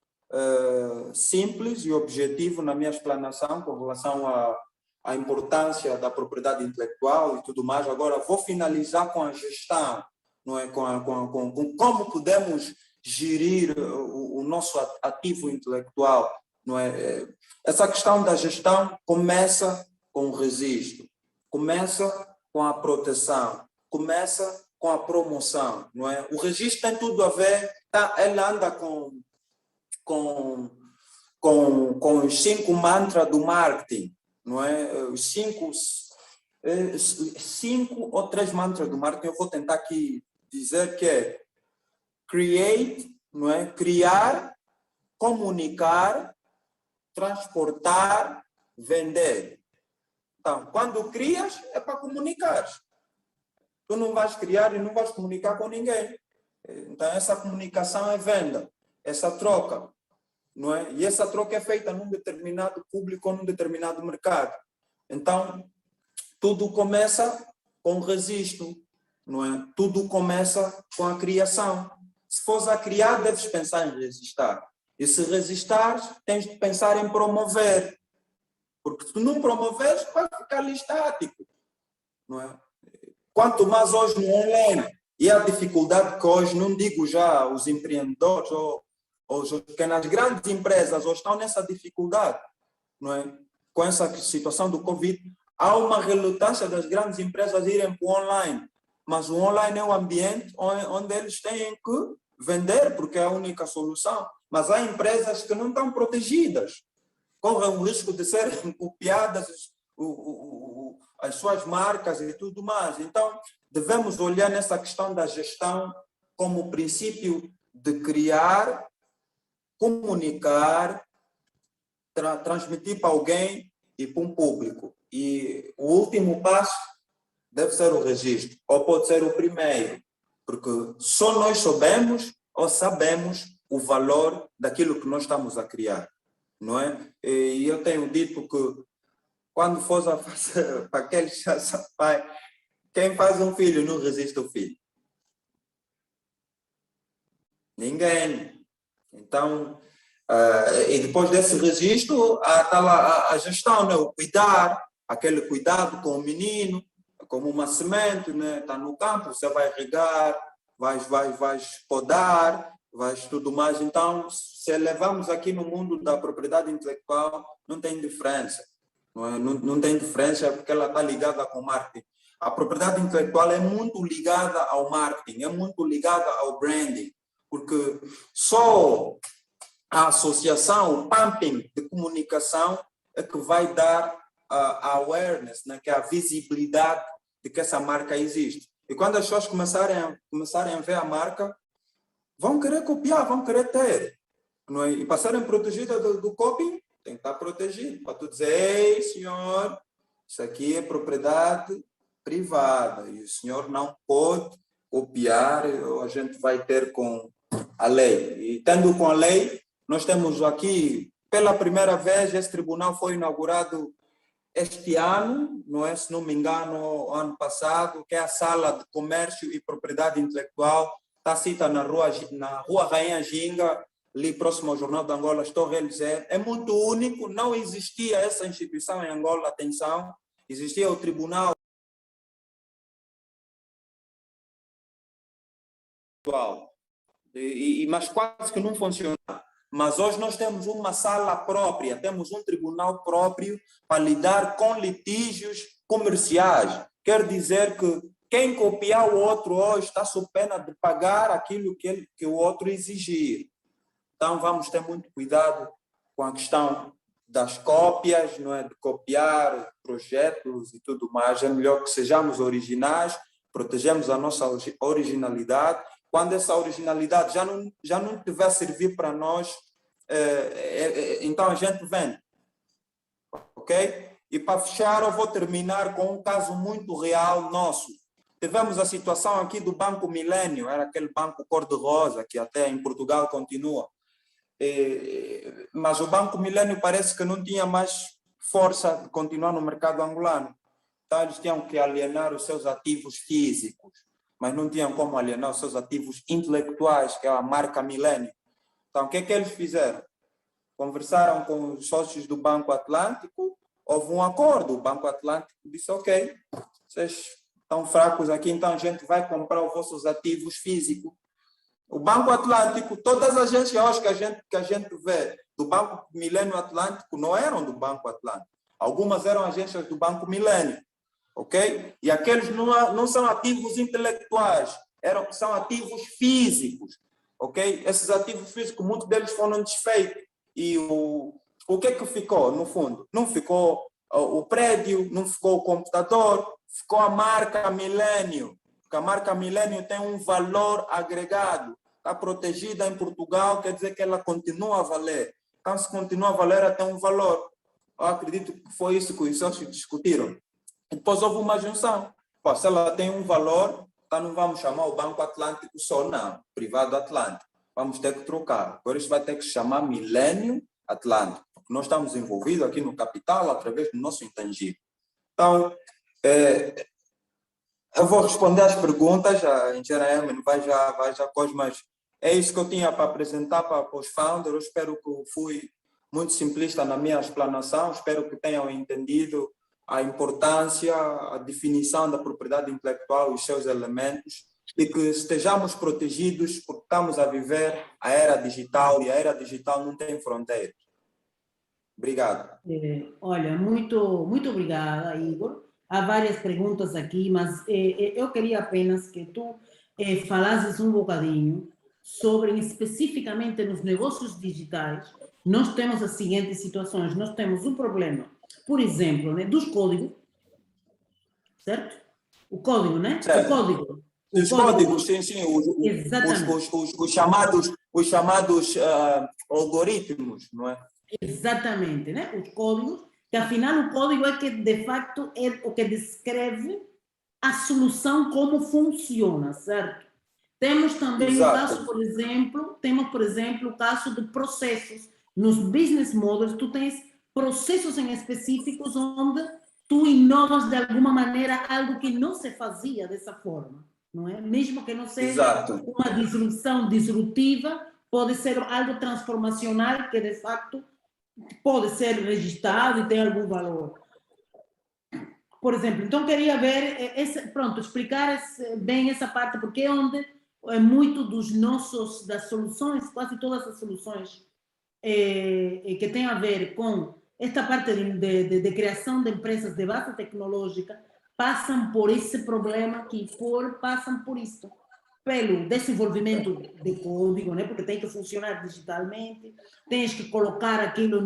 simples e objetivo na minha explanação com relação à importância da propriedade intelectual e tudo mais. Agora vou finalizar com a gestão, não é, com como podemos gerir o nosso ativo intelectual, não é? Essa questão da gestão começa com o registro, começa com a proteção, começa com a promoção, não é? O registro tem tudo a ver, ela anda com os 5 mantras do marketing, não é? Os 5 ou 3 mantras do marketing, eu vou tentar aqui dizer que é create, não é? Criar, comunicar, transportar, vender. Então, quando crias, é para comunicar. Tu não vais criar e não vais comunicar com ninguém. Então, essa comunicação é venda, essa troca, não é? E essa troca é feita num determinado público ou num determinado mercado. Então, tudo começa com o registro, não é? Tudo começa com a criação. Se fores a criar, deves pensar em resistar. E se resistar, tens de pensar em promover. Porque se tu não promoveres, vai ficar ali estático, não é? Quanto mais hoje no online, e a dificuldade que hoje, não digo já os empreendedores ou as pequenas grandes empresas hoje estão nessa dificuldade, não é? Com essa situação do Covid, há uma relutância das grandes empresas irem para o online, mas o online é o ambiente onde eles têm que vender, porque é a única solução. Mas há empresas que não estão protegidas, correm o risco de serem copiadas, as suas marcas e tudo mais. Então, devemos olhar nessa questão da gestão como princípio de criar, comunicar, transmitir para alguém e para um público. E o último passo deve ser o registro, ou pode ser o primeiro, porque só nós sabemos o valor daquilo que nós estamos a criar, não é? E eu tenho dito que quando for a fazer para aqueles pai, quem faz um filho não resiste ao filho. Ninguém. Então, e depois desse registro, está lá a gestão, né? O cuidar, aquele cuidado com o menino, como uma semente, né? Está no campo, você vai regar, vais podar, vais tudo mais. Então, se levamos aqui no mundo da propriedade intelectual, não tem diferença. Não tem diferença porque ela está ligada com o marketing. A propriedade intelectual é muito ligada ao marketing, é muito ligada ao branding, porque só a associação, o pumping de comunicação é que vai dar a awareness, né, que é a visibilidade de que essa marca existe. E quando as pessoas começarem a ver a marca, vão querer copiar, vão querer ter. Não é? E passarem protegidas do copying, tem que estar protegido. Para tu dizer, ei, senhor, isso aqui é propriedade privada e o senhor não pode copiar, a gente vai ter com a lei. E tendo com a lei, nós temos aqui, pela primeira vez, esse tribunal foi inaugurado este ano, não é? Se não me engano, ano passado, que é a Sala de Comércio e Propriedade Intelectual, está cita na Rua Rainha Ginga, ali próximo ao Jornal de Angola, estou a realizar. É muito único, não existia essa instituição em Angola, atenção, existia o Tribunal mas quase que não funcionava. Mas hoje nós temos uma sala própria, temos um tribunal próprio para lidar com litígios comerciais. Quer dizer que quem copiar o outro hoje está sob pena de pagar aquilo que o outro exigir. Então vamos ter muito cuidado com a questão das cópias, não é? De copiar projetos e tudo mais. É melhor que sejamos originais, protegemos a nossa originalidade. Quando essa originalidade já não tiver a servir para nós, então a gente vende. Ok? E para fechar, eu vou terminar com um caso muito real nosso. Tivemos a situação aqui do Banco Milênio, era aquele banco cor-de-rosa, que até em Portugal continua. Mas o Banco Milênio parece que não tinha mais força de continuar no mercado angolano. Então, eles tinham que alienar os seus ativos físicos, mas não tinham como alienar os seus ativos intelectuais, que é a marca Milênio. Então, o que é que eles fizeram? Conversaram com os sócios do Banco Atlântico, houve um acordo. O Banco Atlântico disse, ok, vocês estão fracos aqui, então a gente vai comprar os vossos ativos físicos. O Banco Atlântico, todas as agências que a gente vê do Banco Milênio Atlântico não eram do Banco Atlântico. Algumas eram agências do Banco Milênio, ok? E aqueles não são ativos intelectuais, são ativos físicos, ok? Esses ativos físicos, muitos deles foram desfeitos. E o que é que ficou, no fundo? Não ficou o prédio, não ficou o computador, ficou a marca Milênio. Porque a marca Milênio tem um valor agregado, está protegida em Portugal, quer dizer que ela continua a valer. Então, se continua a valer, ela tem um valor. Eu acredito que foi isso que os sócios discutiram. E depois houve uma junção. Pô, se ela tem um valor, então não vamos chamar o Banco Atlântico só, não. Privado Atlântico. Vamos ter que trocar. Agora isso vai ter que se chamar Milênio Atlântico. Porque nós estamos envolvidos aqui no capital através do nosso intangível. Então, eu vou responder às perguntas, a engenheira Emen vai já com mas é isso que eu tinha para apresentar para os founders. Eu espero que eu fui muito simplista na minha explanação, espero que tenham entendido a importância, a definição da propriedade intelectual e os seus elementos, e que estejamos protegidos porque estamos a viver a era digital, e a era digital não tem fronteiras. Obrigado. Olha, muito obrigada, Igor. Há várias perguntas aqui, mas eu queria apenas que tu falasses um bocadinho sobre, especificamente nos negócios digitais, nós temos as seguintes situações. Nós temos um problema, por exemplo, né, dos códigos, certo? O código, né? Certo. O código. Os códigos, sim, os chamados algoritmos, não é? Exatamente, né? Os códigos, que afinal o código é que de facto é o que descreve a solução, como funciona, certo? Temos também o caso, por exemplo, o caso de processos. Nos business models, tu tens processos em específicos onde tu inovas de alguma maneira algo que não se fazia dessa forma, não é? Mesmo que não seja uma disrupção disruptiva, pode ser algo transformacional que de facto pode ser registrado e tem algum valor. Por exemplo, então queria ver, explicar bem essa parte, porque é onde muito das soluções, quase todas as soluções que tem a ver com esta parte de criação de empresas de base tecnológica, passam por esse problema passam por isso, pelo desenvolvimento de código, né? Porque tem que funcionar digitalmente, tens que colocar aquilo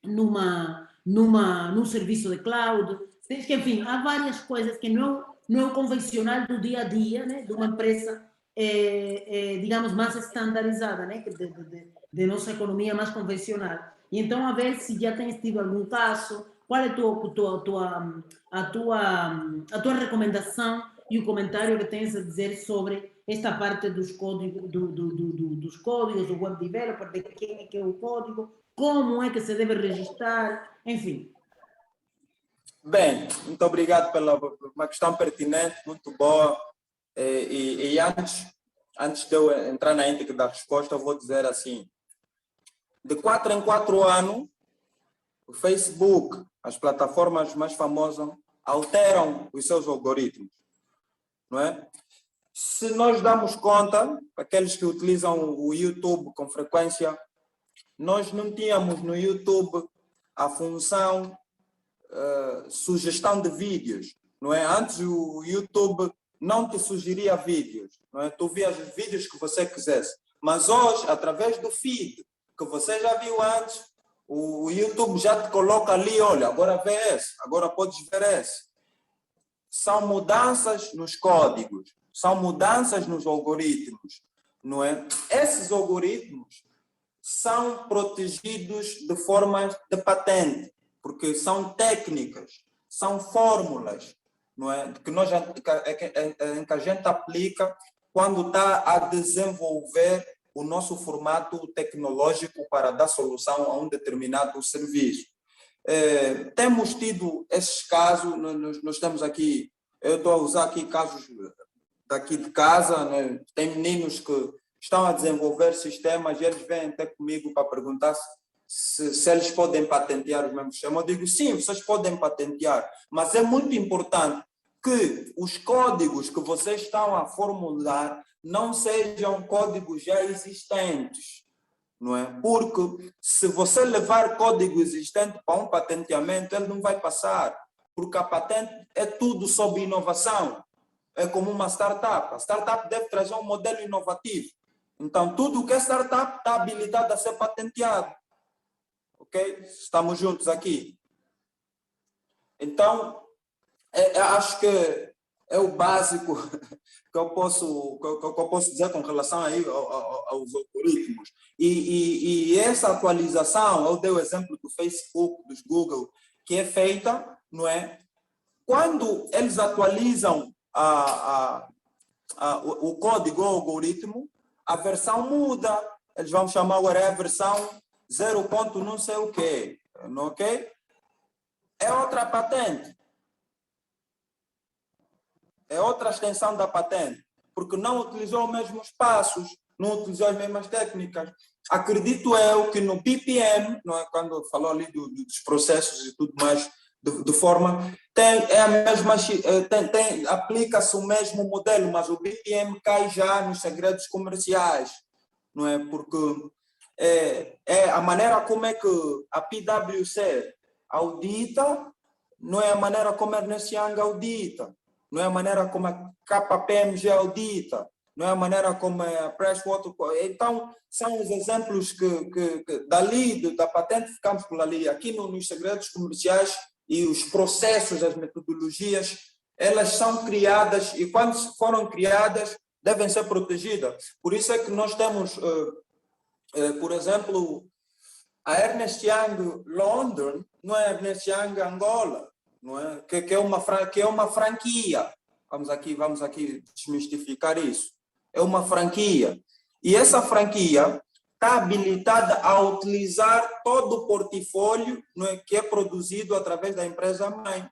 num serviço de cloud, tens que, enfim, há várias coisas que não é o convencional do dia a dia, né? De uma empresa, digamos, mais estandarizada, né? De nossa economia mais convencional. E então, a ver se já tens tido algum caso, qual é a tua recomendação e o comentário que tens a dizer sobre esta parte dos códigos, dos códigos, do web developer, de quem é que é o código, como é que se deve registrar, enfim. Bem, muito obrigado pela uma questão pertinente, muito boa. E antes de eu entrar na íntegra da resposta, eu vou dizer assim: de 4 em 4 anos, o Facebook, as plataformas mais famosas, alteram os seus algoritmos, não é? Se nós damos conta, aqueles que utilizam o YouTube com frequência, nós não tínhamos no YouTube a função sugestão de vídeos, não é? Antes o YouTube não te sugeria vídeos, não é? Tu vias os vídeos que você quisesse, mas hoje, através do feed, que você já viu antes, o YouTube já te coloca ali, olha, agora vê esse, agora podes ver esse. São mudanças nos códigos, são mudanças nos algoritmos, não é? Esses algoritmos são protegidos de forma de patente, porque são técnicas, são fórmulas, não é? Em que a gente aplica quando está a desenvolver o nosso formato tecnológico para dar solução a um determinado serviço. Temos tido esses casos, nós temos aqui, eu estou a usar aqui casos daqui de casa, né? Tem meninos que estão a desenvolver sistemas e eles vêm até comigo para perguntar se eles podem patentear os mesmos sistemas. Eu digo, sim, vocês podem patentear, mas é muito importante que os códigos que vocês estão a formular não sejam códigos já existentes, não é? Porque se você levar código existente para um patenteamento, ele não vai passar, porque a patente é tudo sobre inovação. É como uma startup. A startup deve trazer um modelo inovativo. Então, tudo que é startup está habilitado a ser patenteado. Ok? Estamos juntos aqui. Então, acho que é o básico que eu posso dizer com relação aí aos algoritmos. E essa atualização, eu dei o exemplo do Facebook, dos Google, que é feita, não é? Quando eles atualizam o código, o algoritmo, a versão muda. Eles vão chamar agora a versão 0. Não sei o quê. Ok? É outra patente. É outra extensão da patente, porque não utilizou os mesmos passos, não utilizou as mesmas técnicas. Acredito eu que no BPM, não é, quando falou ali dos processos e tudo mais, de forma, aplica-se o mesmo modelo, mas o BPM cai já nos segredos comerciais, não é? Porque a maneira como é que a PwC audita, não é a maneira como a Ernst Young audita. Não é a maneira como a KPMG audita, não é a maneira como a Pricewaterhouse. Então, são os exemplos que dali, da patente, ficamos por ali. Aqui nos segredos comerciais e os processos, as metodologias, elas são criadas e quando foram criadas, devem ser protegidas. Por isso é que nós temos, por exemplo, a Ernst Young London, não é a Ernst Young Angola. Não é? Que é uma franquia. Vamos aqui desmistificar isso. É uma franquia. E essa franquia está habilitada a utilizar todo o portfólio, não é, que é produzido através da empresa-mãe.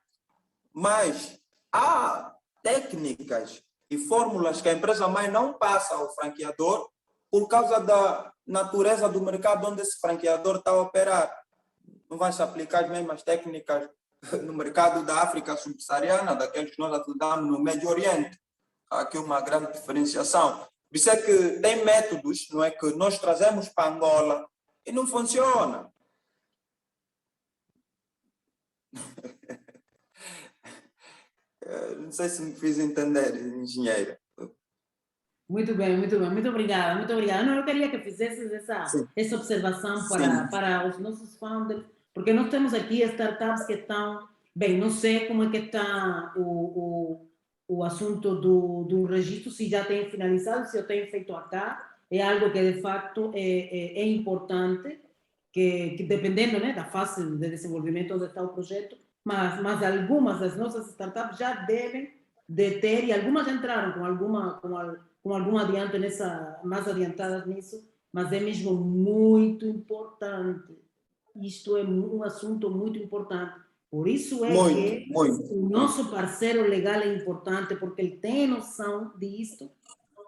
Mas há técnicas e fórmulas que a empresa-mãe não passa ao franqueador por causa da natureza do mercado onde esse franqueador está a operar. Não vai se aplicar as mesmas técnicas no mercado da África subsaariana, daqueles que nós atuamos no Médio Oriente. Há aqui uma grande diferenciação. Por isso é que tem métodos, não é, que nós trazemos para Angola e não funciona. Não sei se me fiz entender, engenheiro. Muito bem, muito bem. Muito obrigada, muito obrigada. Não, eu queria que fizesses essa observação para os nossos founders, porque nós temos aqui startups que estão... Bem, não sei como é que está o assunto do registro, se já tem finalizado, se eu tenho feito acá. É algo que, de facto, é importante, que dependendo, né, da fase de desenvolvimento onde está o projeto, mas algumas das nossas startups já devem de ter, e algumas já entraram com algum adianto mais adiantadas nisso, mas é mesmo muito importante. Isto é um assunto muito importante. Por isso é que o nosso parceiro legal é importante, porque ele tem noção disto,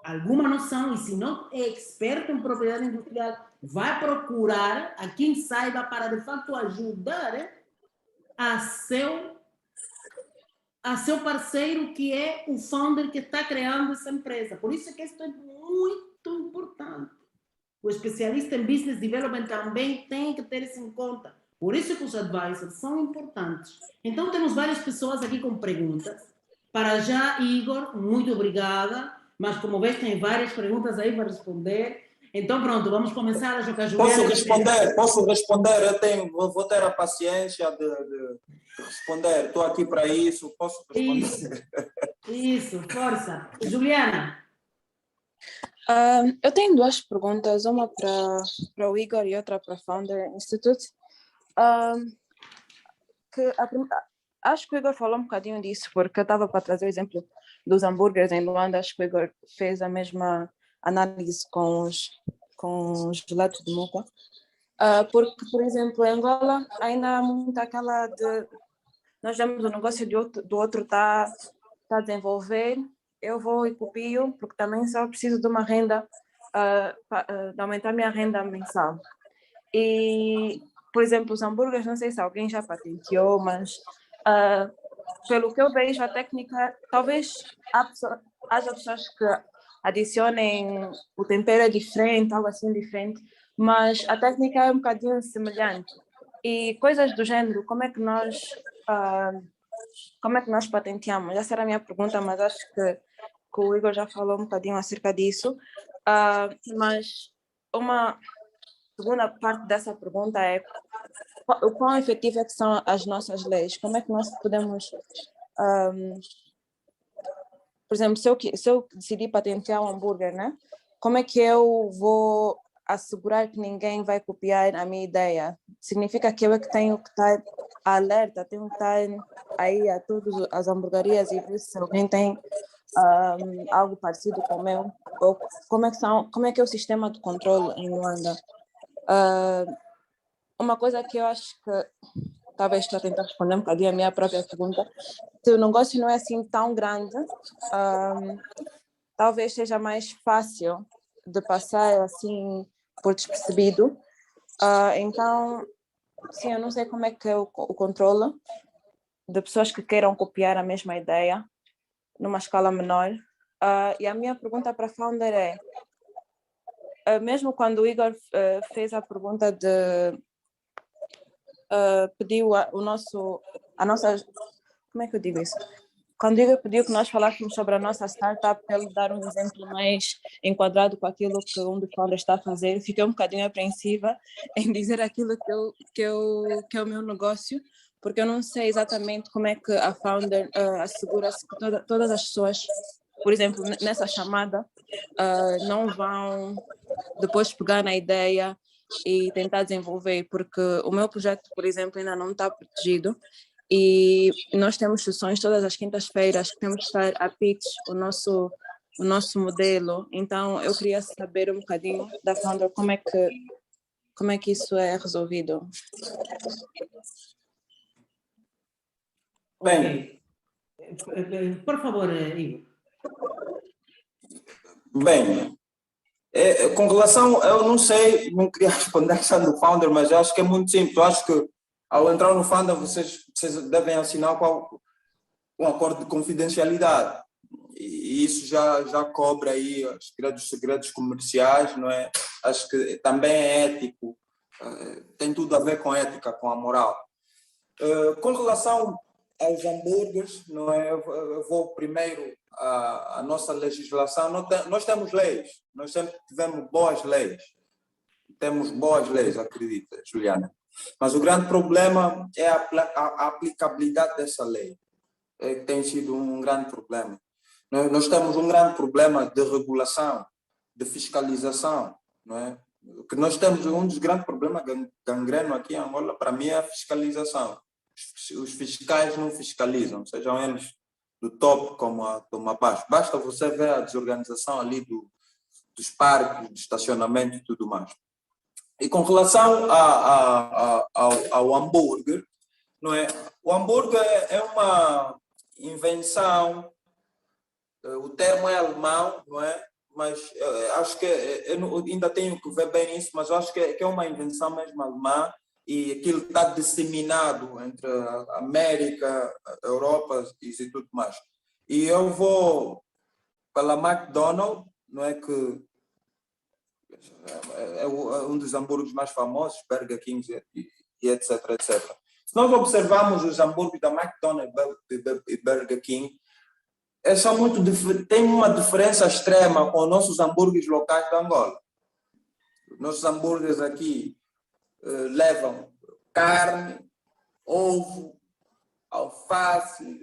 alguma noção, e se não é experto em propriedade industrial, vai procurar a quem saiba para, de fato, ajudar a seu parceiro, que é o founder que está criando essa empresa. Por isso é que isto é muito importante. O especialista em business development também tem que ter isso em conta. Por isso que os advisors são importantes. Então, temos várias pessoas aqui com perguntas. Para já, Igor, muito obrigada. Mas, como vês, tem várias perguntas aí para responder. Então, pronto, vamos começar a jogar. Posso responder. Vou ter a paciência de responder. Estou aqui para isso. Posso responder? Isso, força. Juliana. Eu tenho duas perguntas, uma para o Igor e outra para a Founder Institute. Acho que o Igor falou um bocadinho disso, porque eu estava para trazer o exemplo dos hambúrgueres em Luanda. Acho que o Igor fez a mesma análise com os gelatos de moca. Porque, por exemplo, em Angola ainda há muito aquela de nós vemos o negócio do outro tá a desenvolver, eu vou e copio, porque também só preciso de uma renda, de aumentar minha renda mensal. E, por exemplo, os hambúrgueres, não sei se alguém já patenteou, mas pelo que eu vejo, a técnica, talvez haja pessoas que adicionem o tempero é diferente, algo assim diferente, mas a técnica é um bocadinho semelhante. E coisas do género, como é que nós patenteamos? Essa era a minha pergunta, mas acho que o Igor já falou um bocadinho acerca disso. Mas uma segunda parte dessa pergunta é o quão efetivas é que são as nossas leis? Como é que nós podemos... por exemplo, se eu decidir patentear um hambúrguer, né? Como é que eu vou assegurar que ninguém vai copiar a minha ideia? Significa que eu é que tenho que estar alerta, tenho que estar aí a todas as hamburguerias e ver se alguém tem algo parecido com o meu? Ou como é que é o sistema de controle em Luanda? Uma coisa que eu acho que talvez estou a tentar responder um bocadinho a minha própria pergunta, se o negócio não é assim tão grande, talvez seja mais fácil de passar assim por despercebido. Então, sim, eu não sei como é que é o controle de pessoas que queiram copiar a mesma ideia numa escala menor. E a minha pergunta para a Founder é, mesmo quando o Igor fez a pergunta de pediu a nossa, como é que eu digo isso? Quando o Igor pediu que nós falássemos sobre a nossa startup, para ele dar um exemplo mais enquadrado com aquilo que um dos founders está a fazer, fiquei um bocadinho apreensiva em dizer aquilo que é o meu negócio, porque eu não sei exatamente como é que a founder assegura-se que todas as pessoas, por exemplo, nessa chamada, não vão depois pegar na ideia e tentar desenvolver, porque o meu projeto, por exemplo, ainda não está protegido e nós temos sessões todas as quintas-feiras que temos que estar a pitch o nosso modelo. Então eu queria saber um bocadinho da Founder como é que isso é resolvido. Bem, por favor, Igor. Bem, com relação, eu não sei, não queria responder a questão do Founder, mas eu acho que é muito simples. Eu acho que ao entrar no Founder, vocês devem assinar um acordo de confidencialidade. E isso já cobre aí os segredos comerciais, não é? Acho que também é ético, tem tudo a ver com ética, com a moral. Com relação aos hambúrgueres, não é? Eu vou primeiro a nossa legislação. Nós temos leis, nós sempre tivemos boas leis. Temos boas leis, acredita, Juliana. Mas o grande problema é a aplicabilidade dessa lei. Tem sido um grande problema. Nós temos um grande problema de regulação, de fiscalização, não é? Que nós temos um dos grandes problemas gangreno aqui em Angola, para mim, é a fiscalização. Os fiscais não fiscalizam, sejam eles do top como a baixo. Basta você ver a desorganização ali dos parques, do estacionamento e tudo mais. E com relação ao hambúrguer, não é? O hambúrguer é uma invenção, o termo é alemão, não é? Mas acho que eu ainda tenho que ver bem isso, mas eu acho que é uma invenção mesmo alemã e aquilo está disseminado entre a América, a Europa e tudo mais. E eu vou pela McDonald's, não é, que é um dos hambúrgueres mais famosos, Burger King e etc, etc. Se nós observarmos os hambúrgueres da McDonald's e Burger King, tem uma diferença extrema com os nossos hambúrgueres locais da Angola. Os nossos hambúrgueres aqui levam carne, ovo, alface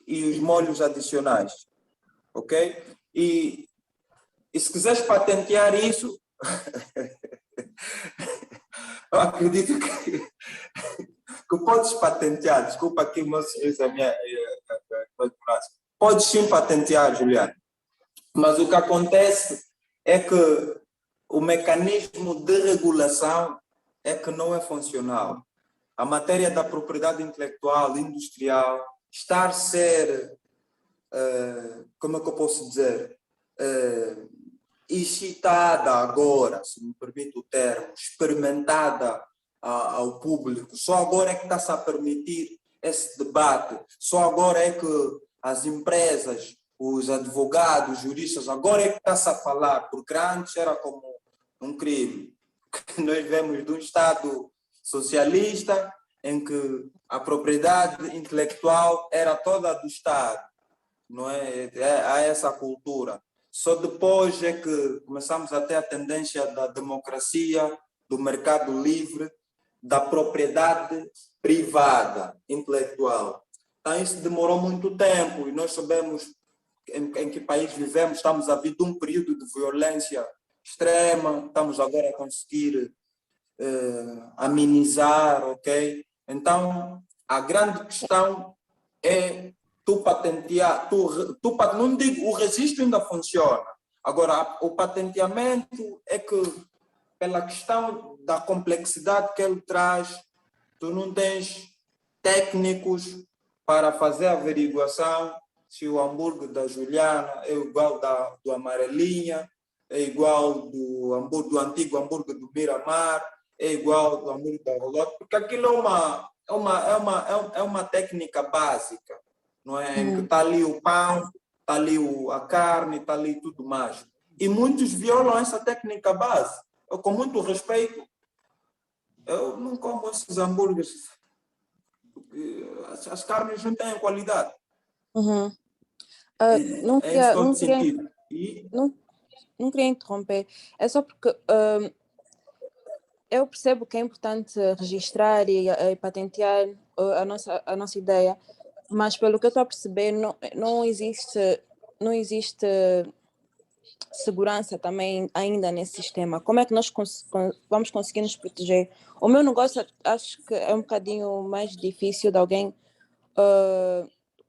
e os molhos adicionais, ok? E se quiseres patentear isso, eu acredito que podes patentear. Desculpa aqui o meu sorriso, a minha podes sim patentear, Juliana. Mas o que acontece é que o mecanismo de regulação é que não é funcional. A matéria da propriedade intelectual, industrial, está a ser, como é que eu posso dizer, excitada agora, se me permite o termo, experimentada ao público. Só agora é que está-se a permitir esse debate. Só agora é que as empresas, os advogados, os juristas, agora é que está-se a falar, porque antes era como um crime. Nós vemos de um Estado socialista em que a propriedade intelectual era toda do Estado, não é? Há essa cultura. Só depois é que começamos a ter a tendência da democracia, do mercado livre, da propriedade privada intelectual. Então isso demorou muito tempo e nós sabemos em que país vivemos, estamos a vir de um período de violência extrema, estamos agora a conseguir amenizar, ok? Então, a grande questão é tu patentear, não digo, o registro ainda funciona. Agora, o patenteamento é que, pela questão da complexidade que ele traz, tu não tens técnicos para fazer a averiguação se o hambúrguer da Juliana é igual do Amarelinha, é igual do antigo hambúrguer do Miramar, é igual do hambúrguer da Rolote, porque aquilo é uma técnica básica, não é? Em que está ali o pão, está ali a carne, está ali tudo mais. E muitos violam essa técnica base. Eu, com muito respeito, eu não como esses hambúrgueres, porque as carnes não têm qualidade. Uhum. Não queria interromper, é só porque eu percebo que é importante registrar e patentear a nossa ideia, mas pelo que eu estou a perceber, não existe segurança também ainda nesse sistema. Como é que nós vamos conseguir nos proteger? O meu negócio acho que é um bocadinho mais difícil de alguém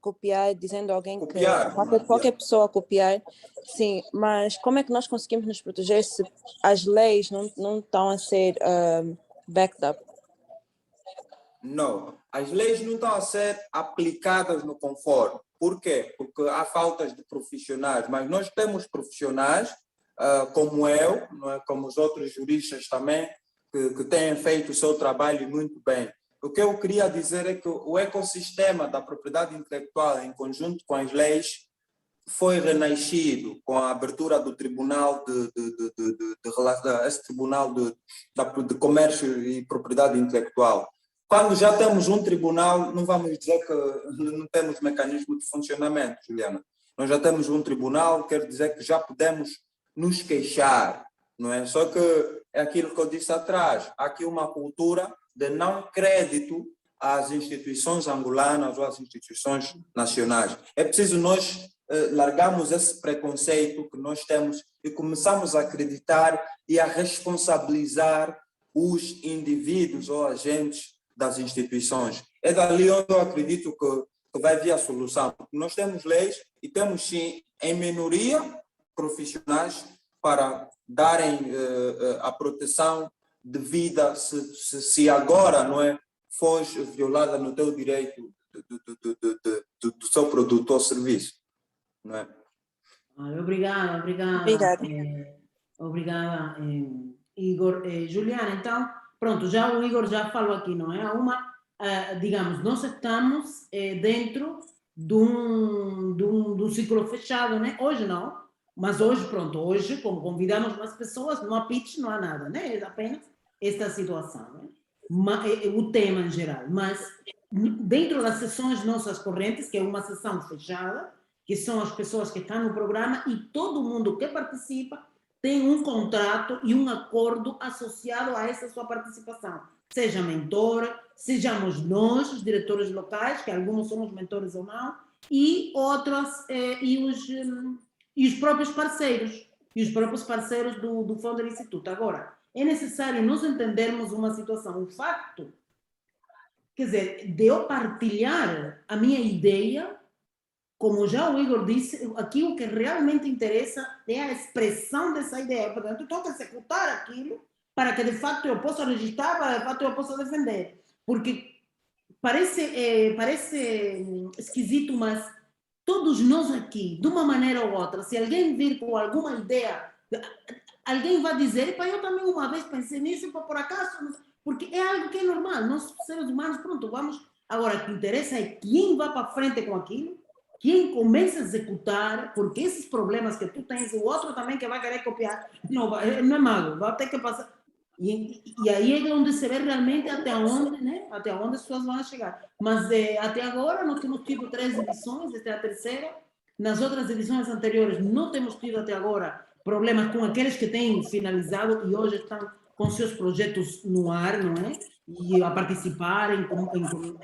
copiar, dizendo a alguém que qualquer pessoa copiar, sim, mas como é que nós conseguimos nos proteger se as leis não estão a ser backed up? Não, as leis não estão a ser aplicadas no conforme. Por quê? Porque há faltas de profissionais, mas nós temos profissionais como eu, não é? Como os outros juristas também, que têm feito o seu trabalho muito bem. O que eu queria dizer é que o ecossistema da propriedade intelectual, em conjunto com as leis, foi renascido com a abertura do Tribunal esse Tribunal de Comércio e Propriedade Intelectual. Quando já temos um tribunal, não vamos dizer que não temos mecanismo de funcionamento, Juliana. Nós já temos um tribunal, quer dizer que já podemos nos queixar, não é? Só que é aquilo que eu disse atrás, há aqui uma cultura de não crédito às instituições angolanas ou às instituições nacionais. É preciso nós largarmos esse preconceito que nós temos e começamos a acreditar e a responsabilizar os indivíduos ou agentes das instituições. É dali onde eu acredito que vai vir a solução. Nós temos leis e temos, sim, em minoria, profissionais para darem a proteção devida se agora, não é, fosse violada no teu direito do seu produto ou serviço, não é? Obrigada. Obrigada, Igor. Juliana, então, pronto, já o Igor já falou aqui, não é? Digamos, nós estamos dentro de um ciclo fechado, né? Hoje não, mas hoje, pronto, hoje, como convidamos mais pessoas, não há pitch, não há nada, né? É apenas esta situação, né? O tema em geral, mas dentro das sessões nossas correntes, que é uma sessão fechada, que são as pessoas que estão no programa e todo mundo que participa tem um contrato e um acordo associado a essa sua participação. Seja mentor, sejamos nós, os diretores locais, que alguns somos mentores ou não, e outros, e os próprios parceiros, do Founder Instituto. Agora, é necessário nós entendermos uma situação, o facto, quer dizer, de eu partilhar a minha ideia, como já o Igor disse, aqui o que realmente interessa é a expressão dessa ideia. Portanto, eu tenho que executar aquilo para que de facto eu possa registrar, para que de facto eu possa defender. Porque parece esquisito, mas todos nós aqui, de uma maneira ou outra, se alguém vir com alguma ideia, alguém vai dizer, "Pá, eu também uma vez pensei nisso, por acaso", porque é algo que é normal, nós seres humanos, pronto, vamos. Agora, o que interessa é quem vai para frente com aquilo, quem começa a executar, porque esses problemas que tu tens, o outro também que vai querer copiar, não é mago, vai ter que passar. E aí é onde se vê realmente até onde, né? Até onde as pessoas vão chegar. Mas até agora nós temos tido 3 edições, esta é a terceira. Nas outras edições anteriores não temos tido até agora problemas com aqueles que têm finalizado e hoje estão com seus projetos no ar, não é? E a participarem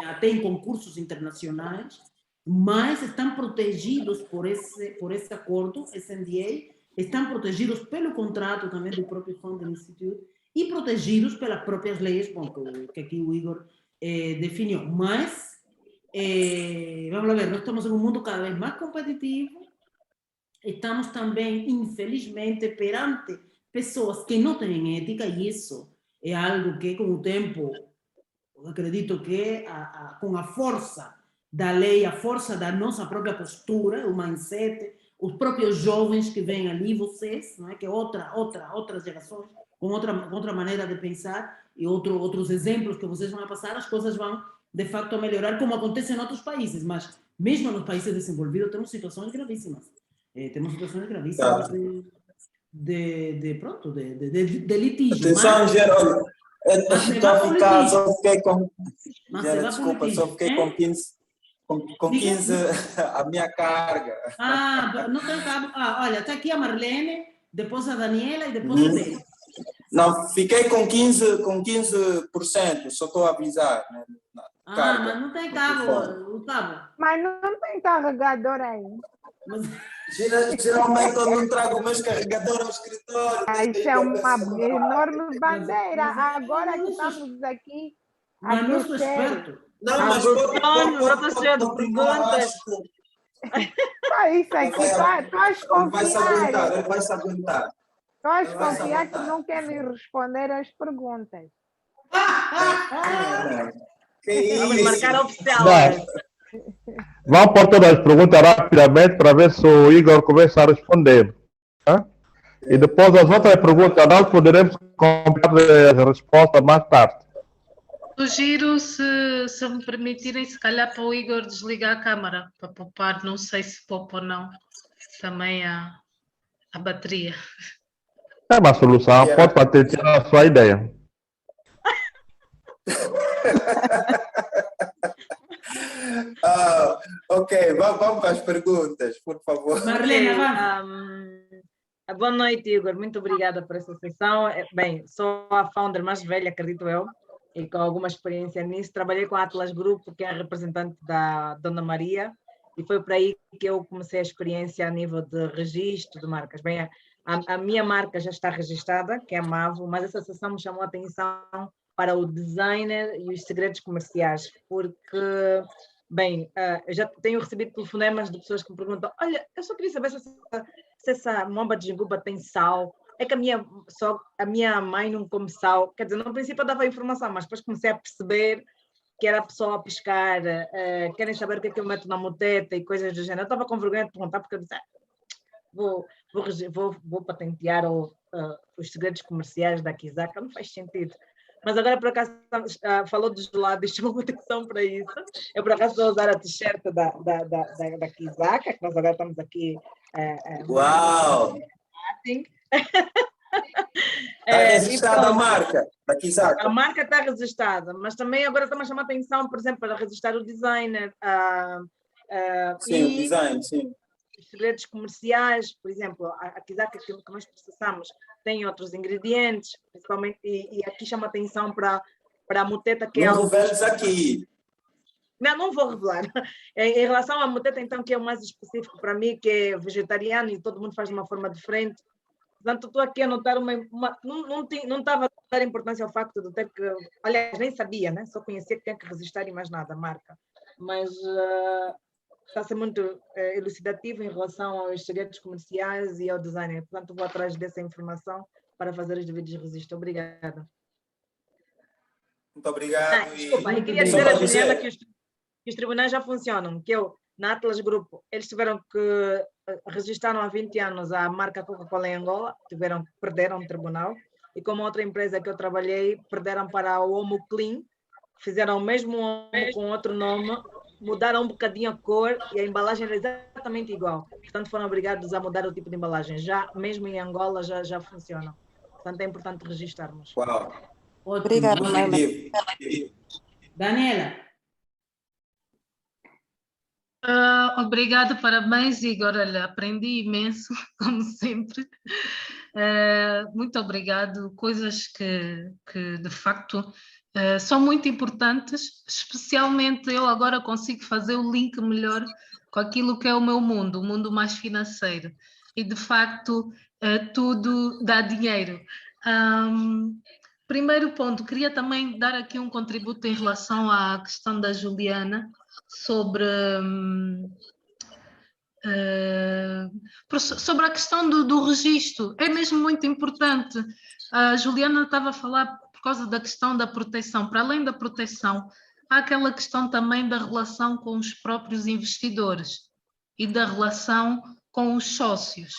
até em concursos internacionais, mas estão protegidos por esse acordo, esse NDA, estão protegidos pelo contrato também do próprio Funding Institute e protegidos pelas próprias leis, bom, que aqui o Igor definiu. Mas, vamos ver, nós estamos em um mundo cada vez mais competitivo, estamos também, infelizmente, perante pessoas que não têm ética, e isso é algo que, com o tempo, acredito que com a força da lei, a força da nossa própria postura, o mindset, os próprios jovens que vêm ali, vocês, não é? Que outras gerações, com outra maneira de pensar e outros exemplos que vocês vão passar, as coisas vão, de facto, melhorar, como acontece em outros países, mas mesmo nos países desenvolvidos temos situações gravíssimas. Temos situações gravíssimas de litígio. Atenção, Geraldo. Estou a ficar, só fiquei com... Desculpa, só fiquei com 15... Com 15 a minha carga. Não tem cabo. Olha, está aqui a Marlene, depois a Daniela e depois o Dele. Não, fiquei com 15%, só estou a avisar. Né, mas não tem cabo, o cabo. Mas não tem carregador aí. Geralmente eu não trago meus carregadores ao escritório. Isso é uma enorme bandeira. Agora que estamos aqui. Mas não sou esperto. Não, mas pode ser de perguntas. Isso aqui, estás confiar. Ele vai se aguentar. Estás confiar que não quer me responder às perguntas. Vamos marcar a oficial. Vamos por todas as perguntas rapidamente para ver se o Igor começa a responder. Tá? E depois as outras perguntas nós poderemos comprar as respostas mais tarde. Sugiro, se me permitirem, se calhar para o Igor desligar a câmara, para poupar, não sei se poupa ou não, também a bateria. É uma solução, pode patentear a sua ideia. Ok, vamos para as perguntas, por favor. Marlene, boa noite, Igor. Muito obrigada por essa sessão. Bem, sou a founder mais velha, acredito eu, e com alguma experiência nisso. Trabalhei com a Atlas Group, que é a representante da Dona Maria, e foi por aí que eu comecei a experiência a nível de registro de marcas. Bem, a minha marca já está registrada, que é a Mavo, mas essa sessão me chamou a atenção para o designer e os segredos comerciais, porque, bem, eu já tenho recebido telefonemas de pessoas que me perguntam: olha, eu só queria saber se essa momba de jenguba tem sal. É que a minha mãe não come sal. Quer dizer, no princípio eu dava informação, mas depois comecei a perceber que era a pessoa a pescar, querem saber o que é que eu meto na moteta e coisas do gênero. Eu estava com vergonha de perguntar, porque eu disse: vou patentear os segredos comerciais da Kizaka, não faz sentido. Mas agora, por acaso, falou dos lados, chamou atenção para isso. Eu, por acaso, estou a usar a t-shirt da Kizaka, que nós agora estamos aqui. Uau! Está registrada a marca da Kizaka. A marca está registrada, mas também agora estamos a chamar atenção, por exemplo, para registrar o designer. Sim, o design, sim. Os segredos comerciais, por exemplo, a Kizaka que nós processamos tem outros ingredientes, principalmente, e aqui chama atenção para a moteta, que não é reveles aqui. Não vou revelar. Em relação à moteta, então, que é o mais específico para mim, que é vegetariano e todo mundo faz de uma forma diferente. Portanto, estou aqui a notar não estava a dar importância ao facto de ter que... Aliás, nem sabia, né? Só conhecia que tem que registrar e mais nada, a marca. Mas está a ser muito elucidativo em relação aos segredos comerciais e ao design. Portanto, vou atrás dessa informação para fazer os devidos registros. Obrigada. Muito obrigado. Desculpa, Muito eu queria bem. dizer Só a para Juliana dizer- que os tribunais já funcionam, que eu, na Atlas Grupo, eles tiveram que registraram há 20 anos a marca Coca-Cola em Angola, perderam no tribunal, e como outra empresa que eu trabalhei, perderam para o Omo Clean, fizeram o mesmo Omo com outro nome, mudaram um bocadinho a cor e a embalagem era exatamente igual. Portanto, foram obrigados a mudar o tipo de embalagem. Já, mesmo em Angola, já funcionam. Portanto, é importante registarmos. Uau. Ótimo. Obrigada, Ótimo. Laila. Positivo. Daniela, Obrigada, parabéns, Igor. Olha, aprendi imenso, como sempre. Muito obrigado. Coisas que de facto, são muito importantes, especialmente eu agora consigo fazer o link melhor com aquilo que é o meu mundo, o mundo mais financeiro. E, de facto, tudo dá dinheiro. Primeiro ponto, queria também dar aqui um contributo em relação à questão da Juliana, sobre a questão do registro. É mesmo muito importante. A Juliana estava a falar por causa da questão da proteção. Para além da proteção, há aquela questão também da relação com os próprios investidores e da relação com os sócios,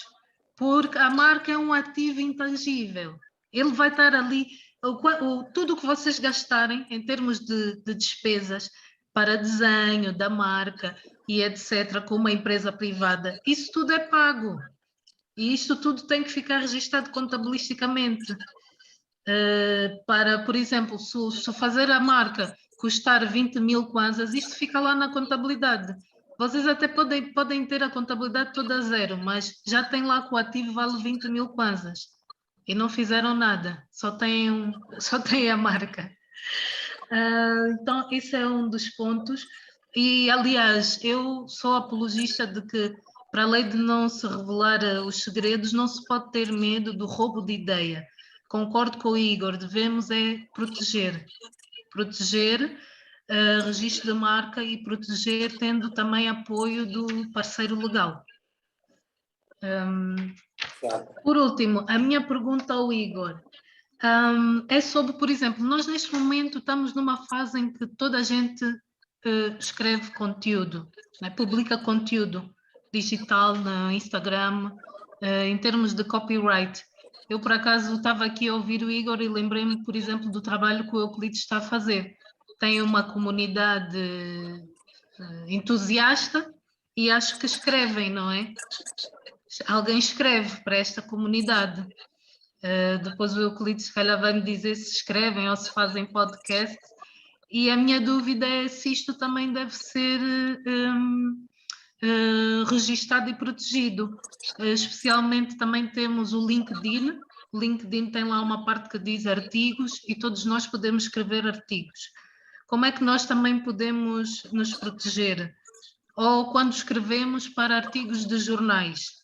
porque a marca é um ativo intangível. Ele vai estar ali, tudo o que vocês gastarem em termos de despesas para desenho da marca e etc., com uma empresa privada, isso tudo é pago. E isto tudo tem que ficar registado contabilisticamente. Para, por exemplo, se fazer a marca custar 20 mil kwanzas, isto fica lá na contabilidade. Vocês até podem ter a contabilidade toda a zero, mas já tem lá que o ativo vale 20 mil kwanzas. E não fizeram nada, só tem a marca. Então, esse é um dos pontos. E, aliás, eu sou apologista de que, para além de não se revelar os segredos, não se pode ter medo do roubo de ideia. Concordo com o Igor, devemos proteger registro de marca e proteger tendo também apoio do parceiro legal. Por último, a minha pergunta ao Igor é sobre, por exemplo, nós neste momento estamos numa fase em que toda a gente escreve conteúdo, né? Publica conteúdo digital no Instagram, em termos de copyright. Eu, por acaso, estava aqui a ouvir o Igor e lembrei-me, por exemplo, do trabalho que o Euclides está a fazer. Tem uma comunidade entusiasta e acho que escrevem, não é? Alguém escreve para esta comunidade. Depois o Euclides, se calhar, vai me dizer se escrevem ou se fazem podcast. E a minha dúvida é se isto também deve ser registado e protegido. Especialmente também temos o LinkedIn. O LinkedIn tem lá uma parte que diz artigos e todos nós podemos escrever artigos. Como é que nós também podemos nos proteger? Ou quando escrevemos para artigos de jornais?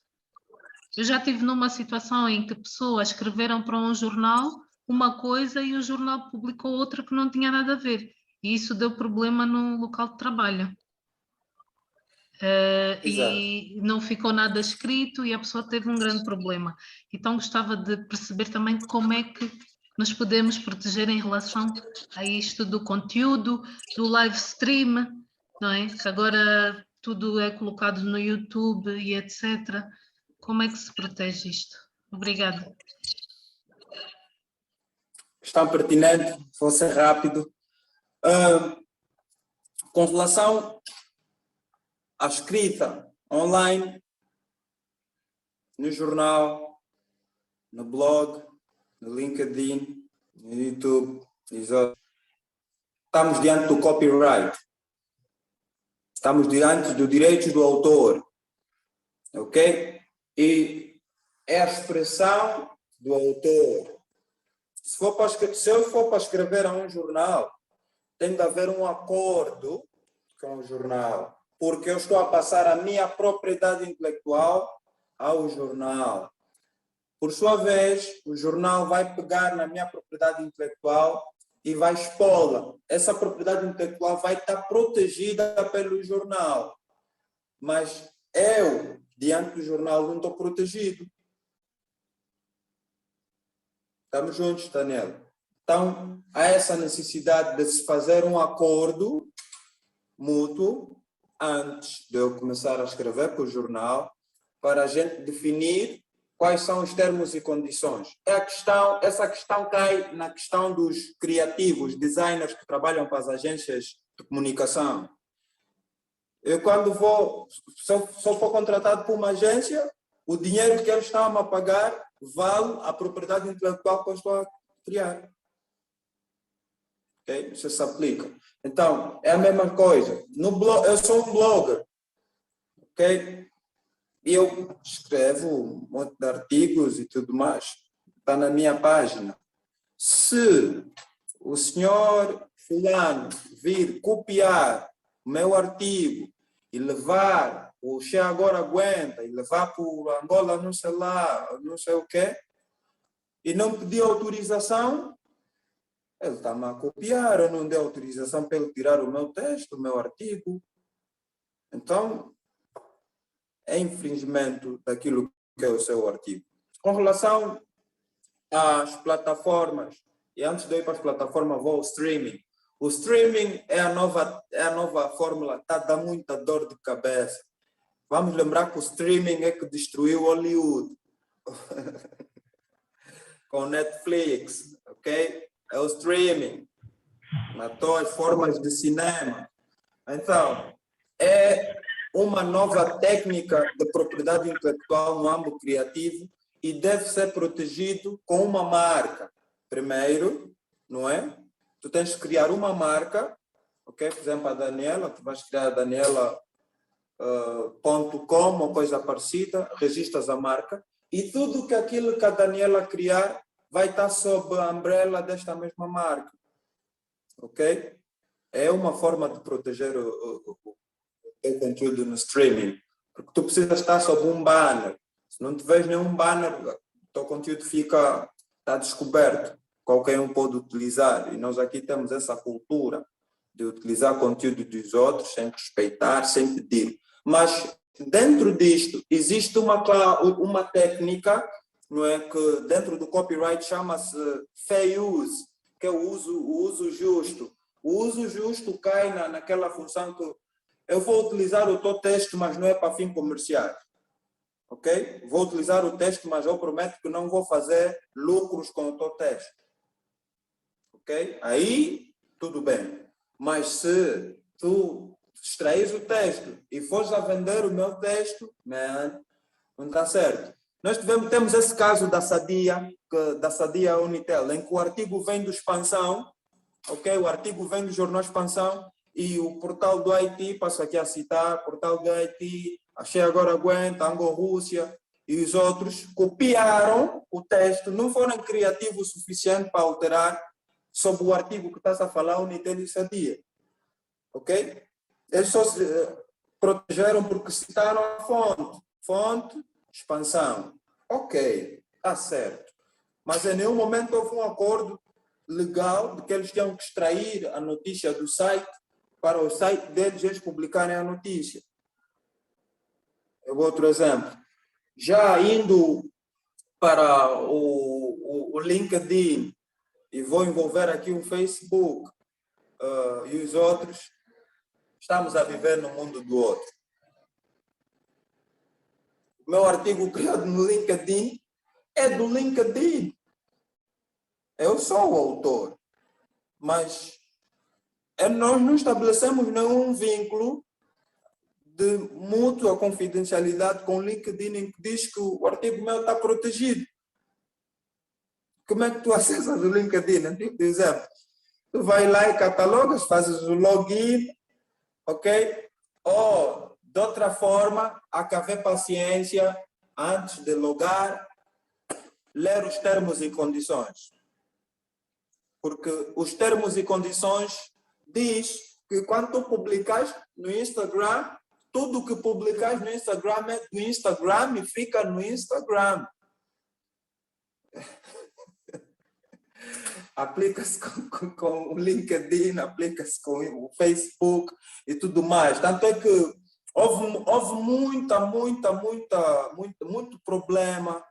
Eu já estive numa situação em que pessoas escreveram para um jornal uma coisa e o jornal publicou outra que não tinha nada a ver. E isso deu problema no local de trabalho. E não ficou nada escrito e a pessoa teve um grande problema. Então gostava de perceber também como é que nos podemos proteger em relação a isto do conteúdo, do live stream, não é? Que agora tudo é colocado no YouTube e etc. Como é que se protege isto? Obrigada. Questão pertinente, vou ser rápido. Com relação à escrita online, no jornal, no blog, no LinkedIn, no YouTube, estamos diante do copyright. Estamos diante do direito do autor. Ok? E é a expressão do autor. Se eu for para escrever a um jornal, tem de haver um acordo com o jornal, porque eu estou a passar a minha propriedade intelectual ao jornal. Por sua vez, o jornal vai pegar na minha propriedade intelectual e vai expô-la. Essa propriedade intelectual vai estar protegida pelo jornal. mas eu, diante do jornal, não estou protegido. Estamos juntos, Daniel? Então, há essa necessidade de se fazer um acordo mútuo antes de eu começar a escrever para o jornal, para a gente definir quais são os termos e condições. Essa questão cai na questão dos criativos, designers que trabalham para as agências de comunicação. Eu, quando se eu for contratado por uma agência, o dinheiro que eles estão a me pagar vale a propriedade intelectual que eu estou a criar. Okay? Isso se aplica. Então, é a mesma coisa. No blog, eu sou um blogger. Ok? E eu escrevo um monte de artigos e tudo mais. Está na minha página. Se o senhor fulano vir copiar o meu artigo e levar o Che Agora Aguenta e levar para o Angola não sei lá, não sei o quê, e não pedir autorização, ele está-me a copiar, eu não dei autorização para ele tirar o meu texto, o meu artigo. Então, é infringimento daquilo que é o seu artigo. Com relação às plataformas, e antes de eu ir para as plataformas, vou ao streaming. O streaming é a nova fórmula, está a dar muita dor de cabeça. Vamos lembrar que o streaming é que destruiu Hollywood. Com Netflix, ok? É o streaming. Matou as formas de cinema. Então, é uma nova técnica de propriedade intelectual no âmbito criativo e deve ser protegido com uma marca. Primeiro, não é? Tu tens que criar uma marca, ok? Por exemplo, a Daniela, tu vais criar a Daniela.com ou coisa parecida, registras a marca e tudo que aquilo que a Daniela criar vai estar sob a umbrella desta mesma marca, ok? É uma forma de proteger o teu conteúdo no streaming, porque tu precisas estar sob um banner. Se não tiveres nenhum banner, o teu conteúdo está descoberto. Qualquer um pode utilizar. E nós aqui temos essa cultura de utilizar conteúdo dos outros sem respeitar, sem pedir. Mas dentro disto existe uma técnica, não é, que dentro do copyright chama-se fair use, que é o uso justo. O uso justo cai naquela função que eu vou utilizar o teu texto, mas não é para fim comercial. Ok? Vou utilizar o texto, mas eu prometo que não vou fazer lucros com o teu texto. Ok? Aí, tudo bem. Mas se tu extraís o texto e fores a vender o meu texto, não está certo. Nós temos esse caso da Sadia Unitel, em que o artigo vem do Expansão, ok? O artigo vem do jornal Expansão e o portal do Haiti, passo aqui a citar, portal do Haiti, a Che Agora Aguenta, Anglo-Rússia e os outros copiaram o texto, não foram criativos o suficiente para alterar sobre o artigo que estás a falar, Unitel e Sadia. Ok? Eles só se protegeram porque citaram a fonte, Expansão. Ok, está certo. Mas em nenhum momento houve um acordo legal de que eles tinham que extrair a notícia do site para o site deles eles publicarem a notícia. Outro exemplo. Já indo para o LinkedIn, e vou envolver aqui o Facebook e os outros, estamos a viver no mundo do outro. O meu artigo criado no LinkedIn é do LinkedIn. Eu sou o autor, mas nós não estabelecemos nenhum vínculo de mútua confidencialidade com o LinkedIn em que diz que o artigo meu está protegido. Como é que tu acessas o LinkedIn? Por exemplo, tu vai lá e catalogas, fazes o login, ok? Ou, de outra forma, há que haver paciência antes de logar, ler os termos e condições. Porque os termos e condições diz que quando tu publicas no Instagram, tudo que publicas no Instagram é do Instagram e fica no Instagram. Aplica-se com o LinkedIn, aplica-se com o Facebook e tudo mais. Tanto é que houve muito problema.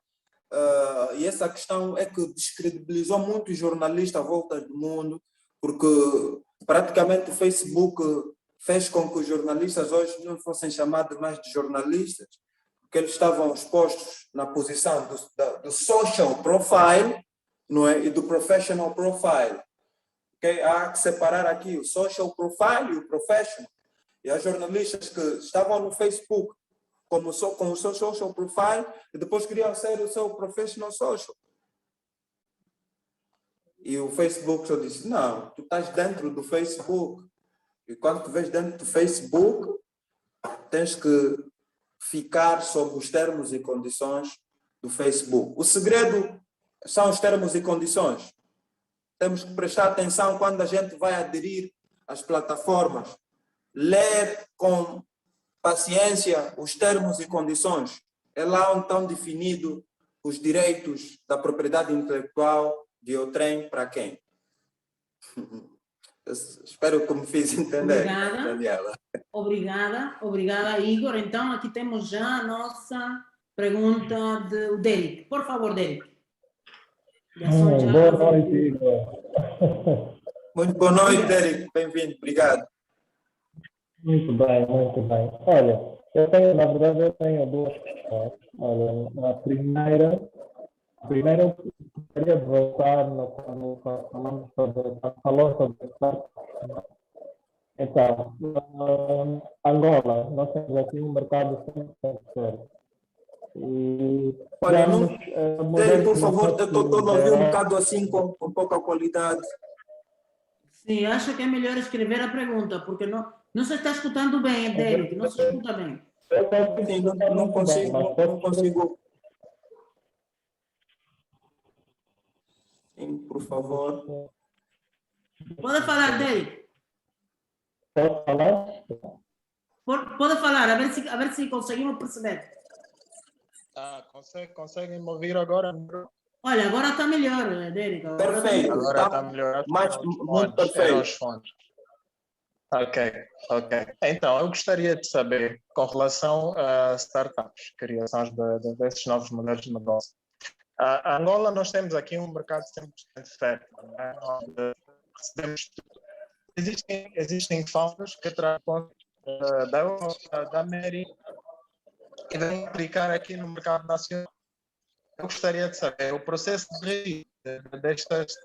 E essa questão é que descredibilizou muitos jornalistas à volta do mundo, porque praticamente o Facebook fez com que os jornalistas hoje não fossem chamados mais de jornalistas, porque eles estavam expostos na posição do social profile, não é? E do professional profile. Okay? Há que separar aqui o social profile e o professional. E há jornalistas que estavam no Facebook com o seu social profile e depois queriam ser o seu professional social. E o Facebook só disse, não, tu estás dentro do Facebook. E quando tu vês dentro do Facebook, tens que ficar sob os termos e condições do Facebook. O segredo são os termos e condições. Temos que prestar atenção quando a gente vai aderir às plataformas. Ler com paciência os termos e condições. É lá onde estão definidos os direitos da propriedade intelectual de outrem para quem. Espero que me fiz entender, Obrigada. Daniela. Obrigada, Igor. Então, aqui temos já a nossa pergunta do Derek. Por favor, Derek. Boa noite, Igor. Muito boa noite, Derek. Bem-vindo. Obrigado. Muito bem, muito bem. Olha, na verdade, eu tenho duas questões. Olha, a primeira eu gostaria de voltar quando falamos falou sobre então, Angola, nós temos aqui um mercado sempre forte. E olha, Derek, por favor, estou a ouvir um bocado assim com pouca qualidade. Sim, acho que é melhor escrever a pergunta, porque não se está escutando bem, Derek, não se escuta bem. Sim, não consigo. Sim, por favor. Pode falar, Derek. Posso falar? Pode falar, a ver se conseguimos perceber. Conseguem me ouvir agora? Olha, agora está melhor, Derek. Perfeito. Agora está melhor. Muito perfeito. Os fones. Ok. Então, eu gostaria de saber, com relação a startups, criações desses novos modelos de negócio. A Angola, nós temos aqui um mercado 100% fértil, né? Onde recebemos tudo. Existem founders que tragam da Europa, da América, e vêm aplicar aqui no mercado nacional. Eu gostaria de saber o processo de destas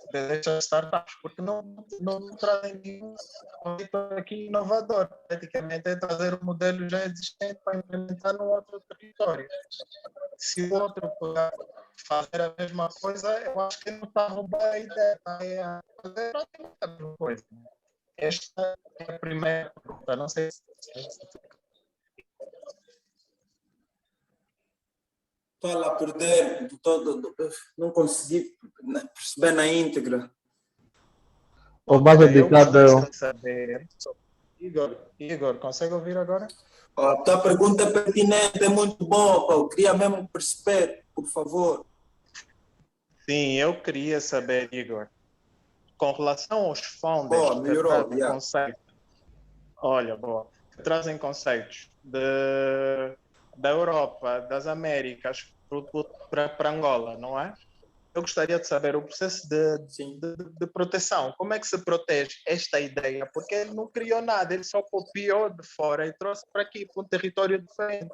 startups, porque não trazem nenhum conceito aqui inovador. Praticamente é trazer um modelo já existente para implementar num outro território. Se o outro puder fazer a mesma coisa, eu acho que não está a roubar a ideia, está a fazer a mesma coisa. Esta é a primeira pergunta. Não sei se Estou lá por dentro, não consegui perceber na íntegra. Ou mais dedicado. Igor, consegue ouvir agora? A tua pergunta é pertinente, é muito boa, eu queria mesmo perceber, por favor. Sim, eu queria saber, Igor, com relação aos founders que trazem conceitos, que trazem conceitos da Europa, das Américas para Angola, não é? Eu gostaria de saber o processo de proteção. Como é que se protege esta ideia? Porque ele não criou nada, ele só copiou de fora e trouxe para aqui, para um território diferente.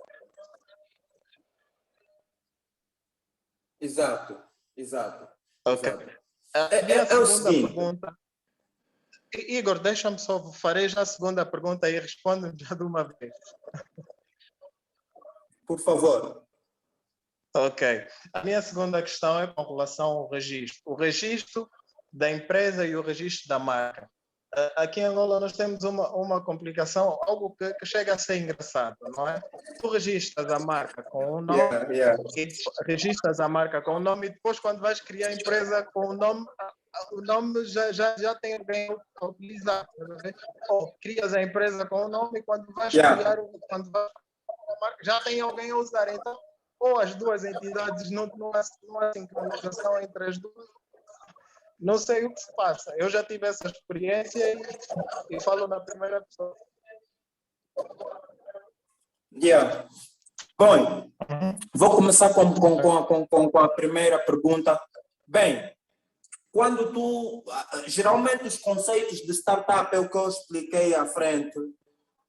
Exato. Ok. É o seguinte. Pergunta. Igor, deixa-me só, farei já a segunda pergunta e responde já de uma vez. Por favor. Ok. A minha segunda questão é com relação ao registro. O registro da empresa e o registro da marca. Aqui em Angola nós temos uma complicação, algo que chega a ser engraçado, não é? Tu registras a marca com o nome, registras a marca com o nome e depois quando vais criar a empresa com o nome já tem alguém a utilizar. Ou crias a empresa com o nome e quando vais criar a marca já tem alguém a usar. Então, ou as duas entidades não há sincronização entre as duas. Não sei o que se passa. Eu já tive essa experiência e falo na primeira pessoa. Yeah. Bom, vou começar com a primeira pergunta. Bem, quando geralmente os conceitos de startup é o que eu expliquei à frente.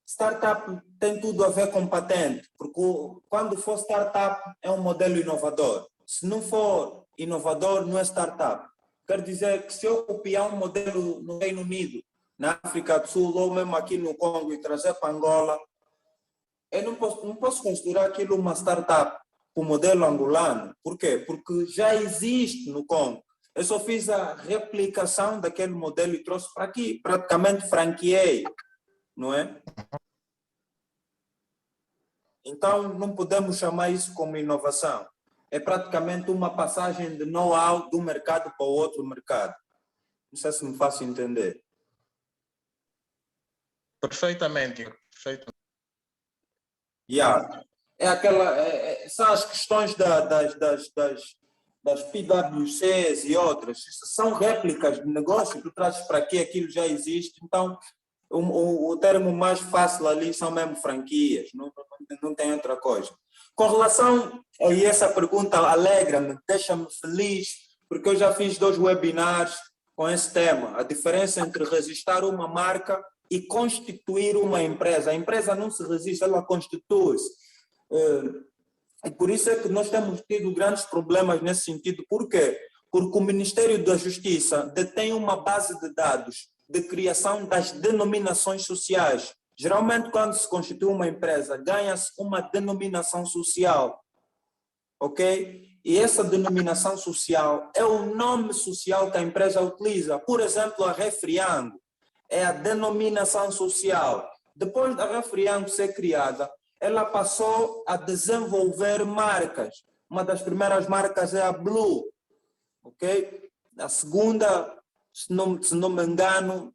Startup tem tudo a ver com patente, porque quando for startup é um modelo inovador. Se não for inovador, não é startup. Quer dizer que se eu copiar um modelo no Reino Unido, na África do Sul, ou mesmo aqui no Congo e trazer para Angola, eu não posso considerar aquilo uma startup, o modelo angolano. Por quê? Porque já existe no Congo. Eu só fiz a replicação daquele modelo e trouxe para aqui, praticamente franqueei, não é? Então, não podemos chamar isso como inovação. É praticamente uma passagem de know-how de um mercado para o outro mercado. Não sei se me faço entender. Perfeitamente, perfeitamente. Yeah. São as questões das PwCs e outras. São réplicas de negócio, tu trazes para aqui, aquilo já existe. Então, o termo mais fácil ali são mesmo franquias, não tem outra coisa. Com relação a essa pergunta, alegra-me, deixa-me feliz, porque eu já fiz 2 webinars com esse tema, a diferença entre registrar uma marca e constituir uma empresa. A empresa não se registra, ela constitui-se. E por isso é que nós temos tido grandes problemas nesse sentido. Por quê? Porque o Ministério da Justiça detém uma base de dados de criação das denominações sociais. Geralmente, quando se constitui uma empresa, ganha-se uma denominação social, ok? E essa denominação social é o nome social que a empresa utiliza. Por exemplo, a Refriango é a denominação social. Depois da Refriango ser criada, ela passou a desenvolver marcas. Uma das primeiras marcas é a Blue, ok? A segunda, se não me engano,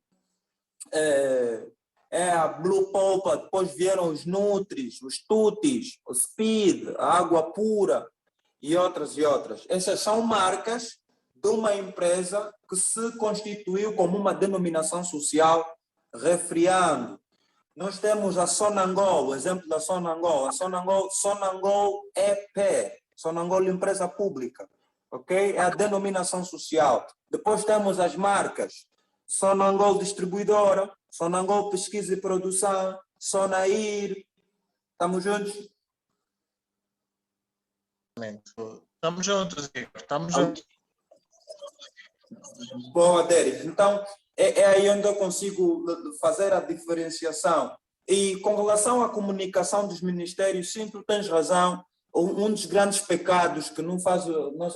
é a Blue Polpa. Depois vieram os Nutris, os Tutis, o Speed, a Água Pura e outras e outras. Essas são marcas de uma empresa que se constituiu como uma denominação social Refriando. Nós temos a Sonangol, o exemplo da Sonangol. A Sonangol EP, Sonangol Empresa Pública, ok? É a denominação social. Depois temos as marcas, Sonangol Distribuidora, Sonangol Pesquisa e Produção, Sonair. Estamos juntos? Estamos juntos, Igor. Estamos juntos. Boa, Derek. Então, é aí onde eu consigo fazer a diferenciação. E com relação à comunicação dos ministérios, sim, tu tens razão. Um dos grandes pecados que não faz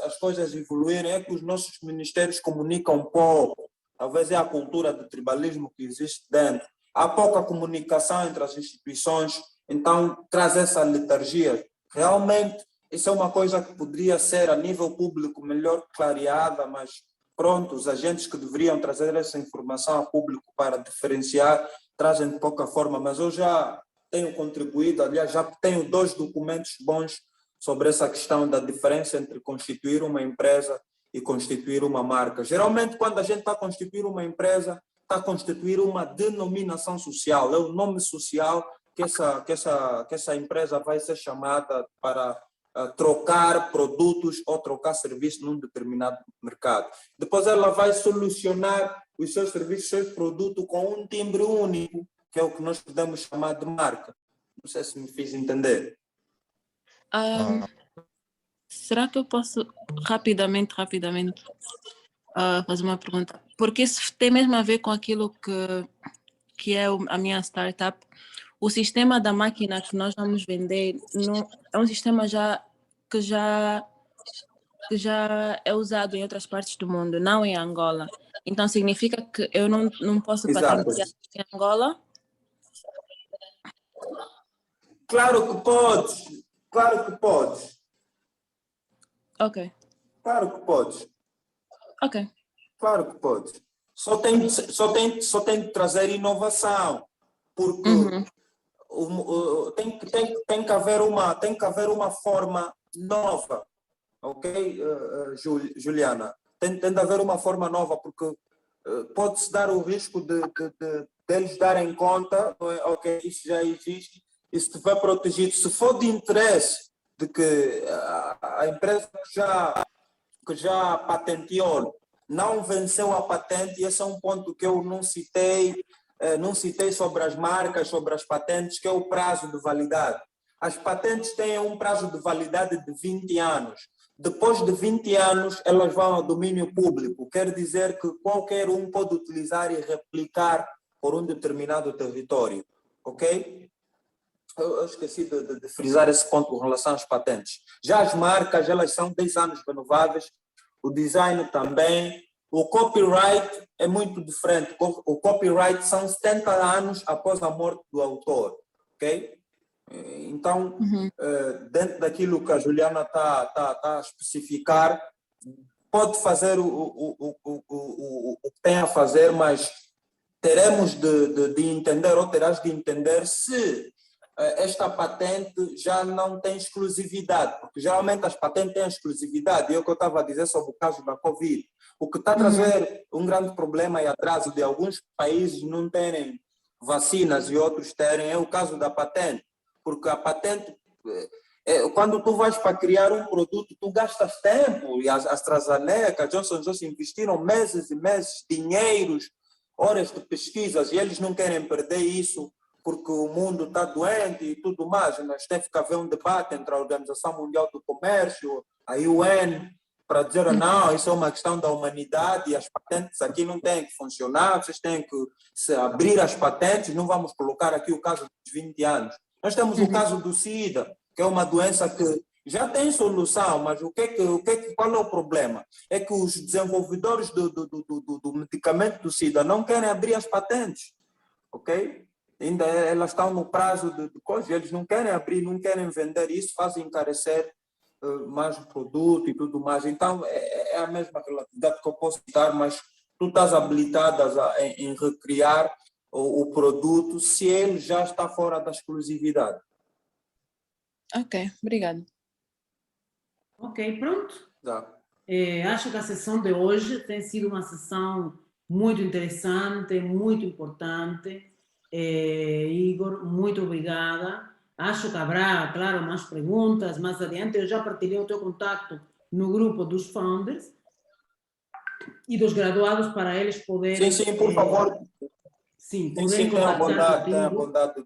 as coisas evoluírem é que os nossos ministérios comunicam pouco. Talvez é a cultura do tribalismo que existe dentro. Há pouca comunicação entre as instituições, então traz essa letargia. Realmente, isso é uma coisa que poderia ser a nível público melhor clareada, mas pronto, os agentes que deveriam trazer essa informação ao público para diferenciar, trazem de pouca forma, mas eu já tenho contribuído, aliás, já tenho 2 documentos bons sobre essa questão da diferença entre constituir uma empresa e constituir uma marca. Geralmente, quando a gente está a constituir uma empresa, está a constituir uma denominação social, é o nome social que essa empresa vai ser chamada para trocar produtos ou trocar serviços num determinado mercado. Depois ela vai solucionar os seus serviços, os seus produtos com um timbre único, que é o que nós podemos chamar de marca. Não sei se me fiz entender. Será que eu posso rapidamente fazer uma pergunta? Porque isso tem mesmo a ver com aquilo que é a minha startup. O sistema da máquina que nós vamos vender é um sistema que já é usado em outras partes do mundo, não em Angola. Então, significa que eu não posso patentear em Angola? Claro que podes. Claro que podes. Ok. Claro que podes. Ok. Claro que podes. Só tem que trazer inovação. Porque tem que haver uma forma nova, ok, Juliana? Tem de haver uma forma nova, porque pode-se dar o risco de eles darem conta, ok, isso já existe, e se estiver protegido, se for de interesse de que a empresa que já patenteou não venceu a patente, e esse é um ponto que eu não citei sobre as marcas, sobre as patentes, que é o prazo de validade. As patentes têm um prazo de validade de 20 anos. Depois de 20 anos, elas vão ao domínio público. Quer dizer que qualquer um pode utilizar e replicar por um determinado território. Ok? Eu esqueci de frisar esse ponto com relação às patentes. Já as marcas, elas são 10 anos renováveis. O design também. O copyright é muito diferente. O copyright são 70 anos após a morte do autor. Ok? Então, dentro daquilo que a Juliana está a especificar, pode fazer o que tem a fazer, mas teremos de entender, ou terás de entender, se esta patente já não tem exclusividade, porque geralmente as patentes têm exclusividade, e é o que eu estava a dizer sobre o caso da Covid. O que está a trazer um grande problema e atraso de alguns países não terem vacinas e outros terem, é o caso da patente, porque a patente, quando tu vais para criar um produto, tu gastas tempo, e a AstraZeneca, Johnson & Johnson investiram meses e meses, dinheiros, horas de pesquisas, e eles não querem perder isso, porque o mundo está doente e tudo mais. Nós temos que haver um debate entre a Organização Mundial do Comércio, a UN, para dizer, não, isso é uma questão da humanidade e as patentes aqui não têm que funcionar, vocês têm que se abrir as patentes, não vamos colocar aqui o caso dos 20 anos. Nós temos o caso do SIDA, que é uma doença que já tem solução, mas qual é o problema? É que os desenvolvedores do medicamento do SIDA não querem abrir as patentes, ok? Ainda elas estão no prazo de coisa, eles não querem abrir, não querem vender isso, fazem encarecer mais o produto e tudo mais. Então, é a mesma relatividade que eu posso dar, mas tu estás habilitada em recriar o produto se ele já está fora da exclusividade. Ok, obrigada. Ok, pronto. Tá. Acho que a sessão de hoje tem sido uma sessão muito interessante, muito importante. Igor, muito obrigada. Acho que haverá, claro, mais perguntas mais adiante. Eu já partilhei o teu contato no grupo dos founders e dos graduados para eles poderem... Sim, por favor. Sim, Sim, tenha bondade